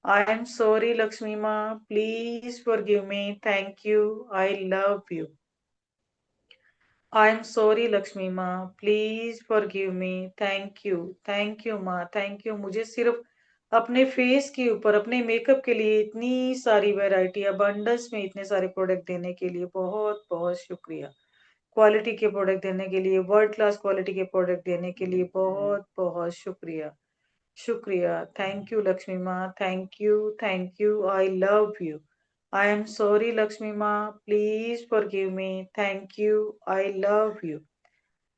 I am sorry, Lakshmi Ma. Please forgive me. Thank you. I love you. I am sorry, Lakshmi Ma. Please forgive me. Thank you. Thank you, Ma. Thank you. मुझे सिर्फ अपने face के ऊपर, अपने makeup के लिए इतनी सारी वैरायटी, अबंडेंस में इतने सारे प्रोडक्ट देने के लिए बहुत बहुत शुक्रिया। क्वालिटी के प्रोडक्ट देने के लिए, वर्ल्ड क्लास क्वालिटी के प्रोडक्ट देने के लिए बहुत बहुत शुक्रिया, शुक्रिया। थैंक यू लक्ष्मी माँ, thank you, thank you, I love you. I am sorry Lakshmi माँ, please forgive me. Thank you, I love you.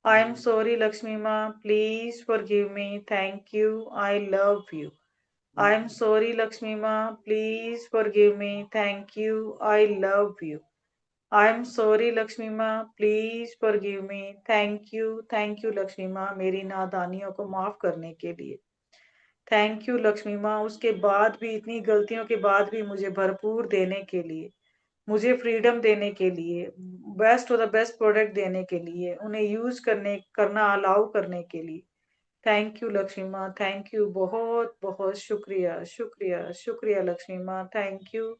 I am sorry Lakshmi माँ, please forgive me. Thank you, I love you. I am sorry Lakshmi माँ, please forgive me. Thank you, I love you. I am sorry Lakshmi माँ, please forgive me. Thank you Lakshmi माँ, मेरी नादानियों को माफ करने के लिए। थैंक यू लक्ष्मी माँ, उसके बाद भी, इतनी गलतियों के बाद भी मुझे भरपूर देने के लिए, मुझे फ्रीडम देने के लिए, best of the best product देने के लिए, उन्हें यूज करना अलाउ करने के लिए। थैंक यू लक्ष्मी माँ, थैंक यू, बहुत बहुत शुक्रिया, शुक्रिया, शुक्रिया लक्ष्मी माँ। Thank you,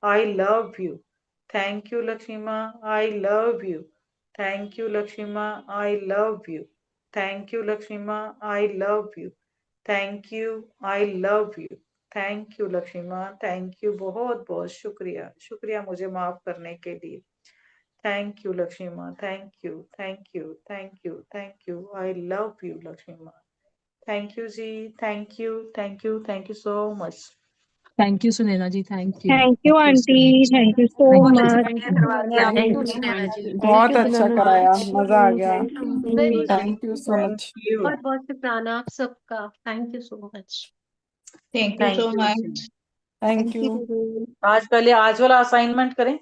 I love you. Thank you Lakshmi माँ, I love you. Thank you Lakshmi माँ, I love you. Thank you Lakshmi माँ, I love you. Thank you, I love you. Thank you Lakshmi माँ, थैंक यू, बहुत बहुत शुक्रिया, शुक्रिया मुझे माफ करने के लिए। थैंक यू लक्ष्मी माँ, thank you, thank you, thank you, thank you, I love you Lakshmi माँ। थैंक यू जी, thank you, thank you, thank you so much. Thank you Sunaina ji, thank you. Thank you aunty, thank you so बहुत अच्छे much. बढ़िया करवा दिया thank आपने। You Sunaina जी, बहुत अच्छा कराया, मजा आ गया। Very thank you so thank much. You, बहुत बहुत शुक्राना आप सबका। Thank you so much. Thank you thank so you जी। much. Thank you. आज पहले आज वाला असाइनमेंट करें।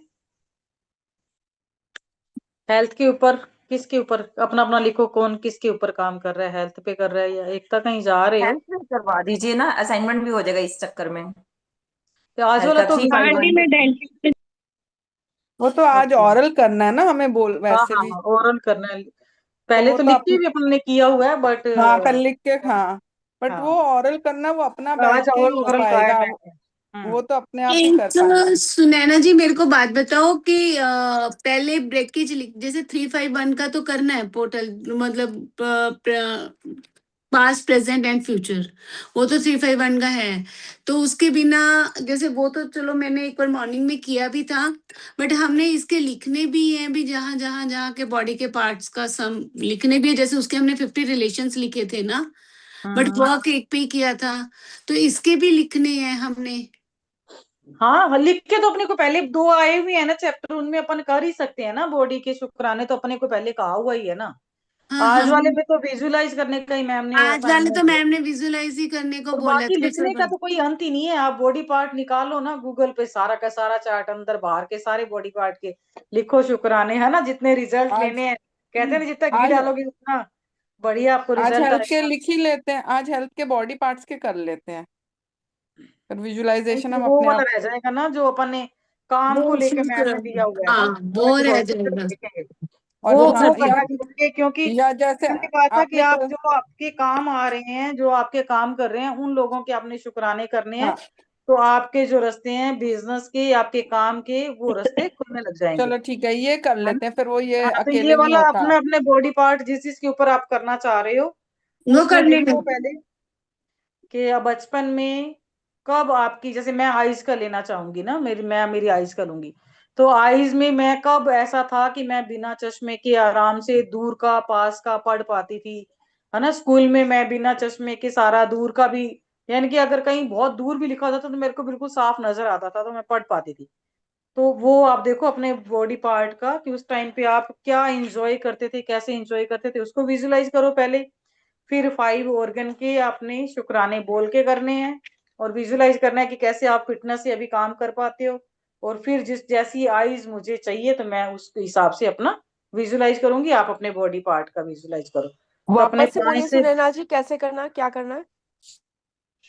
हेल्थ के ऊपर किसके ऊपर अपना अपना लिखो, कौन किसके ऊपर काम कर रहा है, हेल्थ पे कर रहा है या एकता कहीं जा रहे हो? हेल्थ में करवा दीजिए ना, असाइनमेंट भी हो जाएगा इस चक्कर में। तो आज हेल्थ वाला का तो 351 में डेंटिस्ट वो तो आज ओके। ऑरल करना है ना हमें, बोल हाँ वैसे हाँ भी। हाँ, ओरल करना है। तो पहले वो तो तो लिख के अपन, भी अपन ने किया हुआ है बट हाँ पहले लिख के, हाँ बट वो हाँ ऑरल करना वो अपना बैठ आज के ही हो ओरल का है पाएगा, मैं। वो तो अपने आप ही कर एक पाएंगे। सुनैना जी मेरे को बात बताओ कि पहले ब्रेकेज जैसे 351 का तो करना है पोर्टल, मतलब पास्ट प्रेजेंट एंड फ्यूचर, वो तो 351 का है। तो उसके बिना जैसे वो तो चलो मैंने एक बार मॉर्निंग में किया भी था, बट हमने इसके लिखने भी हैं भी, जहाँ जहाँ जहाँ के बॉडी के पार्ट्स का सम लिखने भी है, जैसे उसके हमने 50 रिलेशंस लिखे थे ना, बट वर्क एक पे ही किया था, तो इसके भी लिखने हैं हमने। हाँ लिख के तो अपने को पहले 2 आए हुए हैं ना चैप्टर, उनमें अपन कर ही सकते हैं ना। बॉडी के शुक्राने तो अपने को पहले कहा हुआ ही है ना। हाँ हाँ आज वाले में तो विजुलाइज करने का ही मैम ने आज वाले तो असाइनमेंट दिया। मैम ने विजुअलाइज ही करने को और बोला बाकी था लिखने का तो कोई अंत ही नहीं है। आप बॉडी पार्ट निकालो ना गूगल पे, सारा का सारा चार्ट अंदर बाहर के सारे बॉडी पार्ट के लिखो शुक्राने, है ना। जितने रिजल्ट आज लेने हैं, कहते हैं ना जितना घी आज डालोगे उतना बढ़िया आपको आज रिजल्ट हेल्थ के आएगा। लिख ही लेते हैं, आज हेल्थ के बॉडी पार्ट्स के कर लेते हैं, फिर नहीं विजुअलाइजेशन फिर हम वो अपने वाला आप। रह जाएगा ना जो अपन ने काम को वो लेके मैम शुक्र, ने दिया हुआ है हाँ ना, वो कि रह बॉडी पे जाएगा। लिखेंगे। और वो हाँ, करना जरूरी है क्योंकि या जैसे मैंने कहा था कि आपने आप जो आपके काम आ रहे हैं, जो आपके काम कर रहे हैं, उन लोगों के आपने शुक्राने करने हैं। हाँ तो आपके जो रास्ते हैं बिजनेस के, आपके काम के, वो रास्ते खुलने लग जाएंगे, चलो ठीक है, ये कर है लेते ना। हैं, फिर वो ये हाँ तो ये अकेले नहीं वाला होता। अपने अपने बॉडी पार्ट जिस चीज के ऊपर आप करना चाह रहे हो वो उसमें करने देखो में पहले कि अब बचपन में कब आपकी, जैसे मैं आइज का लेना चाहूंगी ना, मेरी आइज का लूंगी। तो आइज में मैं कब ऐसा था कि मैं बिना चश्मे के आराम से दूर का पास का पढ़ पाती थी, है ना। स्कूल में मैं बिना चश्मे के सारा दूर का भी, यानी कि अगर कहीं बहुत दूर भी लिखा होता था तो मेरे को बिल्कुल साफ नजर आता था, तो मैं पढ़ पाती थी। तो वो आप देखो अपने बॉडी पार्ट का कि उस टाइम पे आप क्या इंजॉय करते थे, कैसे इंजॉय करते थे, उसको विजुलाइज करो पहले। फिर 5 ऑर्गन के आपने शुक्राने बोल के करने हैं और विजुलाइज करना है कि कैसे आप फिटनेस से अभी काम कर पाते हो। और फिर जिस जैसी आईज मुझे चाहिए तो मैं उसके हिसाब से अपना विजुलाइज करूंगी, आप अपने बॉडी पार्ट का विजुलाइज करो। तो अपने वापस से 5 बोलिए से सुनैना जी, कैसे करना है, क्या करना है?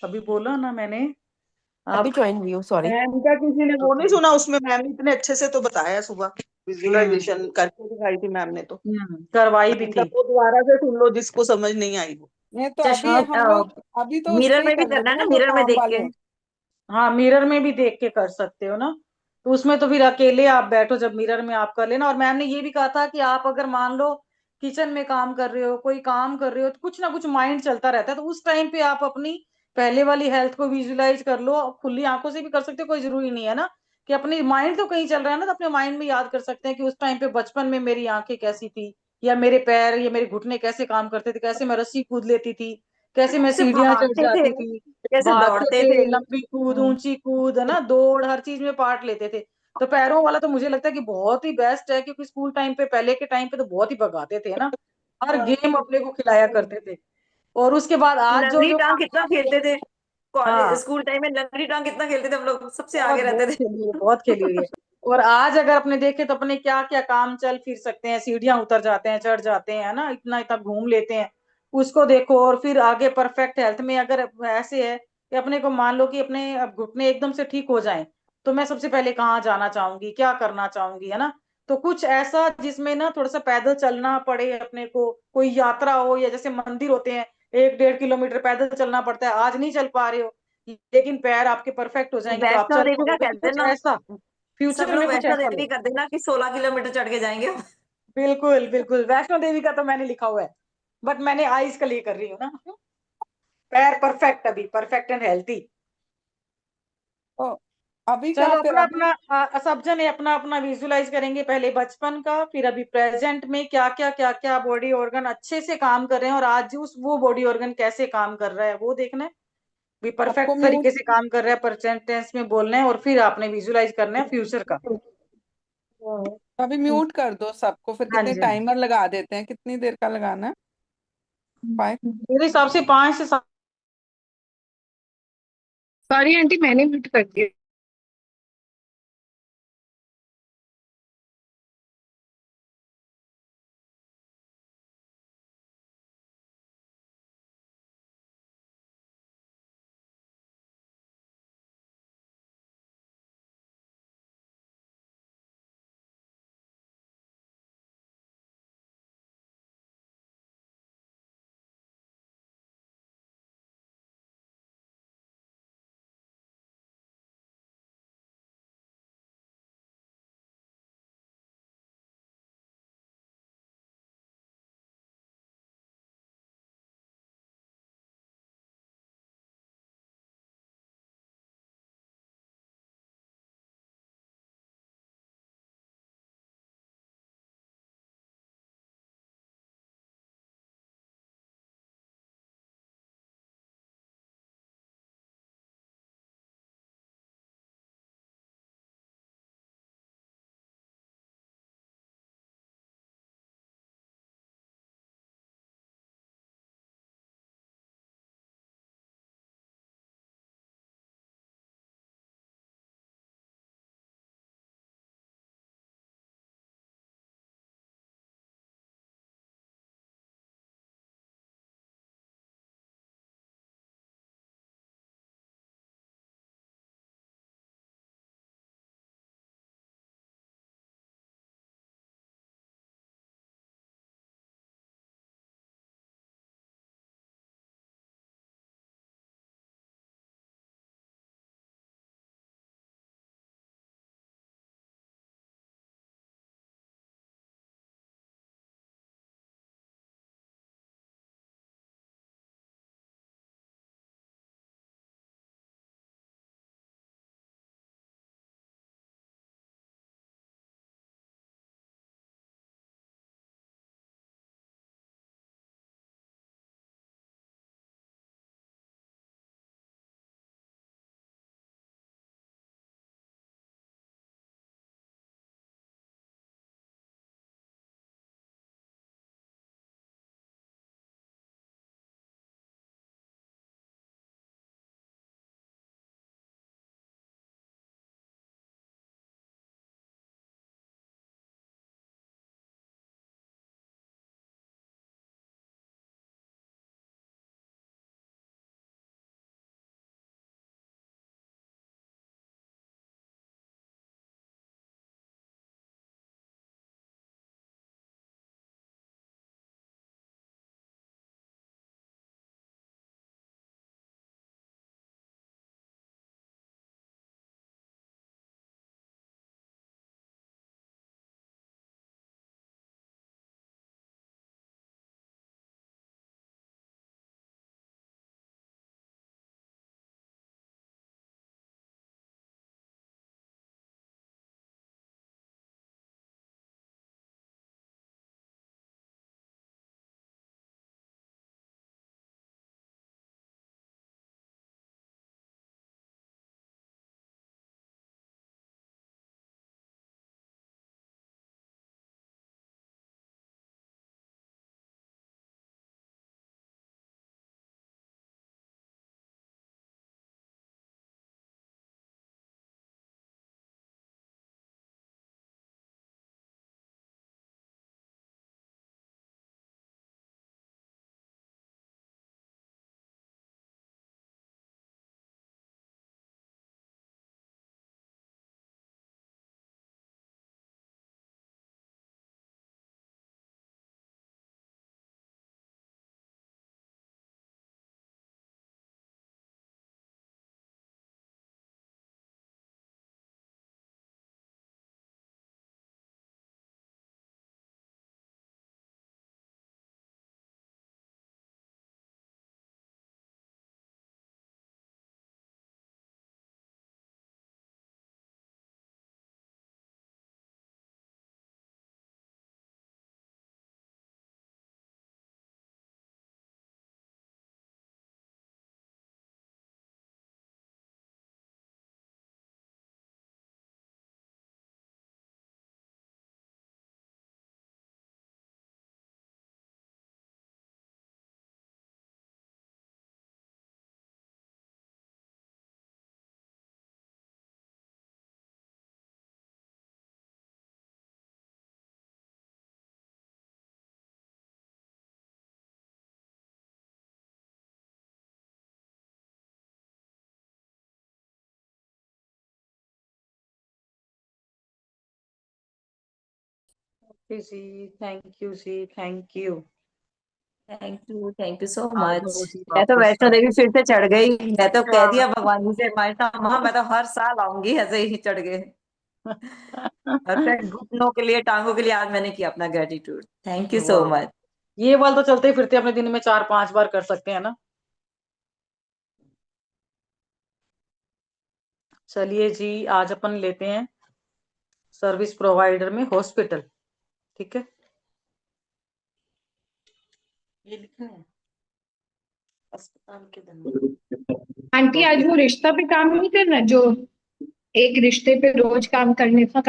अभी बोला ना मैंने। अभी आप ज्वाइन हुई हूँ, सॉरी। मैम का किसी ने वो नहीं सुना उसमें, मैम ने इतने अच्छे से तो बताया सुबह, विजुअलाइजेशन करके दिखाई थी मैम ने तो। करवाई भी इनका थी। वो दोबारा से सुन लो जिसको समझ नहीं आई वो। नहीं तो अभी चश्मे हम लोग अभी तो उस पे मिरर ही में भी कर करना लेंगे है ना ना, जो मिरर में काम देख वाले के। हैं। हाँ मिरर में भी देख के कर सकते हो ना। तो उसमें तो फिर अकेले आप बैठो, जब मिरर में आप कर लेना। और मैम ने ये भी कहा था कि आप अगर मान लो किचन में काम कर रहे हो, कोई काम कर रहे हो, तो कुछ ना कुछ माइंड चलता रहता है, तो उस टाइम पे आप अपनी पहले वाली हेल्थ को विजुलाइज कर लो। खुली आंखों से भी कर सकते हो, कोई जरूरी नहीं है ना कि अपनी माइंड तो कहीं चल रहा है ना, तो अपने माइंड में याद कर सकते हैं कि उस टाइम पे बचपन में मेरी आंखें कैसी थी, या मेरे पैर या मेरे घुटने कैसे काम करते थे, कैसे मैं रस्सी कूद लेती थी, कैसे मैं कैसे सीढ़ियां चढ़ भागते थे, जाती थी, कैसे भागते दौड़ते थे, थे। लंबी कूद, ऊंची कूद, है ना, दौड़, हर चीज में पार्ट लेते थे। तो पैरों वाला तो मुझे लगता है कि बहुत ही बेस्ट है, क्योंकि स्कूल टाइम पे, पहले के टाइम पे तो बहुत ही भगाते थे ना, हर गेम अपने को खिलाया करते थे। और उसके बाद आज जो लंगड़ी जो टांग काम कितना आ रहे खेलते हैं। थे, कॉलेज हाँ स्कूल टाइम में लंगड़ी टांग कितना खेलते थे हम लोग, सबसे बहुत आगे रहते बहुत थे। खेली है, बहुत खेली हुई है। और आज अगर अपने देखें तो अपने क्या क्या काम चल फिर सकते हैं, सीढ़ियां उतर जाते हैं, चढ़ जाते हैं, है ना, इतना इतना घूम लेते हैं। उसको देखो और फिर आगे परफेक्ट हेल्थ में अगर ऐसे है कि अपने को मान लो कि अपने अब घुटने एकदम से ठीक हो जाएं, तो मैं सबसे पहले कहाँ जाना चाहूंगी, क्या करना चाहूंगी, है ना। तो कुछ ऐसा जिसमें ना थोड़ा सा पैदल चलना पड़े अपने को, कोई यात्रा हो, या जैसे मंदिर होते हैं 1-1.5 किलोमीटर पैदल चलना पड़ता है, आज नहीं चल पा रहे हो लेकिन पैर आपके परफेक्ट हो जाएंगे तो आप वैष्णो चल देवी का पाओगे, कह तो कुछ देना, ऐसा सब फ्यूचर लोग में कुछ वैष्णो ऐसा देवी लो। कर देना कि 16 किलोमीटर चढ़ के जाएंगे। बिल्कुल बिल्कुल, वैष्णो देवी का तो मैंने लिखा हुआ है, बट मैंने आईज का लिए कर रही हूँ ना। पैर परफेक्ट, अभी परफेक्ट एंड हेल्थी। तो अभी क्या, चलो फिर अपना अभी अपना सब जने अपना अपना विजुलाइज करेंगे, पहले बचपन का, फिर अभी प्रेजेंट में क्या क्या बॉडी ऑर्गन अच्छे से काम कर रहे हैं, और आज उस वो बॉडी ऑर्गन कैसे काम कर रहा है वो देखना है। भी सबको परफेक्ट म्यूट तरीके से काम कर रहा है, प्रेजेंट टेंस में बोलना है, और फिर आपने विजुलाइज करना है फ्यूचर का। अभी म्यूट कर दो सबको, फिर हाँ कितने जी हाँ जी। टाइमर लगा देते हैं, कितनी देर का लगाना है? 5। मेरे हिसाब से 5 से सॉरी आंटी, मैंने म्यूट कर दिया। जी थैंक यू जी, thank you. Thank you so आ मच। जाओ जी मैं तो वापस। वैष्णो देवी फिर से चढ़ गई। मैं तो कह दिया हाँ। भगवान जी से, माँ मैं तो हर साल आऊंगी ऐसे ही चढ़ गए। और फिर घुटनों के लिए, टांगों के लिए आज मैंने किया अपना ग्रेटिट्यूड। थैंक यू सो वाह, मच। ये वाला तो चलते फिरते अपने दिन में 4-5 बार कर सकते हैं ना। चलिए जी, आज अपन लेते हैं सर्विस प्रोवाइडर में हॉस्पिटल। ठीक है, ये लिखना है अस्पताल के धन्यवाद। आंटी आज वो रिश्ता पे काम नहीं करना, जो एक रिश्ते पे रोज काम करने था।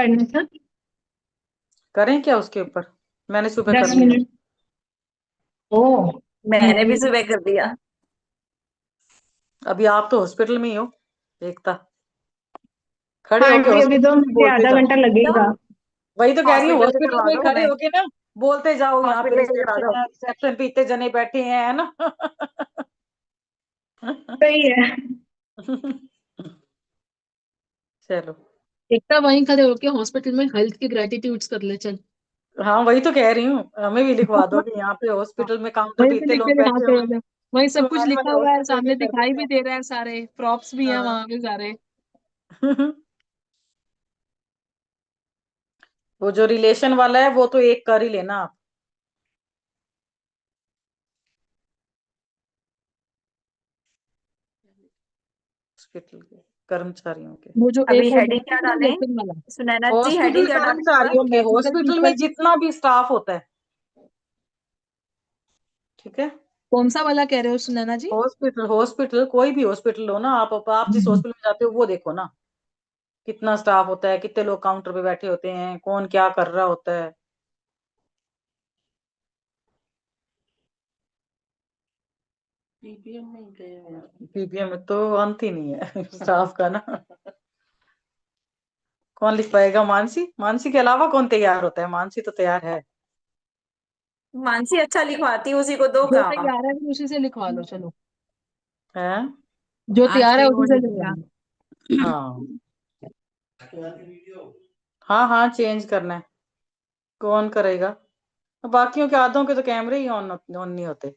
करें क्या उसके ऊपर? मैंने सुबह कर 10 लिया। मिनट। ओ मैंने भी सुबह कर दिया। अभी आप तो हॉस्पिटल में ही हो एकता, खड़े हाँ होके आंटी अभी तो हॉस्पिटल में मुझे बोलते आधा जाओ। घंटा लगेगा। वही तो कह रही हूँ, हॉस्पिटल से हॉस्पिटल करवा में दो खड़े हमें। होके ना बोलते जाओ, यहाँ पे हॉस्पिटल से करा रिसेप्शन दो। है, रिसेप्शन पे इतने जने बैठे हैं, है ना। सही है। चलो, एकता वहीं खड़े होके हॉस्पिटल में हेल्थ के ग्रेटिट्यूड्स कर ले चल। हाँ वही तो कह रही हूँ, हमें भी लिखवा दो कि यहाँ पे हॉस्पिटल में काउंटर वहीं पे पे इतने लिख लोग दे, यहाँ बैठे पे हुए हैं, वहीं तो सब कुछ लिखा एनुअल हुआ है, हॉस्पिटल के सामने कर दिखाई देते भी दे रहा है, सारे प्रॉप्स भी है हैं। वहां पे सारे। हाँ। वो जो रिलेशन वाला है वो तो एक कर ही लेना आप। हॉस्पिटल के कर्मचारियों के, वो जो अभी एक और हेडिंग बात है क्या ना डालें लेसन वाला, सुनैना जी, हॉस्पिटल हेडिंग क्या डालें इस बार? कर्मचारियों के, हॉस्पिटल हॉस्पिटल में पीपल। जितना भी स्टाफ होता है। ठीक है, कौन सा वाला कह रहे हो सुनैना जी? हॉस्पिटल, हॉस्पिटल कोई भी हॉस्पिटल हो ना, आप जिस हॉस्पिटल में जाते हो वो देखो ना, कितना स्टाफ होता है, कितने लोग काउंटर पे बैठे होते हैं, कौन क्या कर रहा होता है। पीबीएम में गए हैं, पीबीएम में तो अंत ही नहीं है स्टाफ का ना। कौन लिख पाएगा? मानसी, मानसी के अलावा कौन तैयार होता है? मानसी तो तैयार है। मानसी अच्छा लिखवाती है, उसी को दो जो काम। तैयार है फिर उसी से लिखवा लो चलो, है, जो आज तैयार है फिर वो उसी से लिखवा लिखेगा। लो। हाँ हाँ हाँ, चेंज करना है, कौन करेगा? बाकियों के आधों के तो कैमरे ही ऑन ऑन नहीं होते।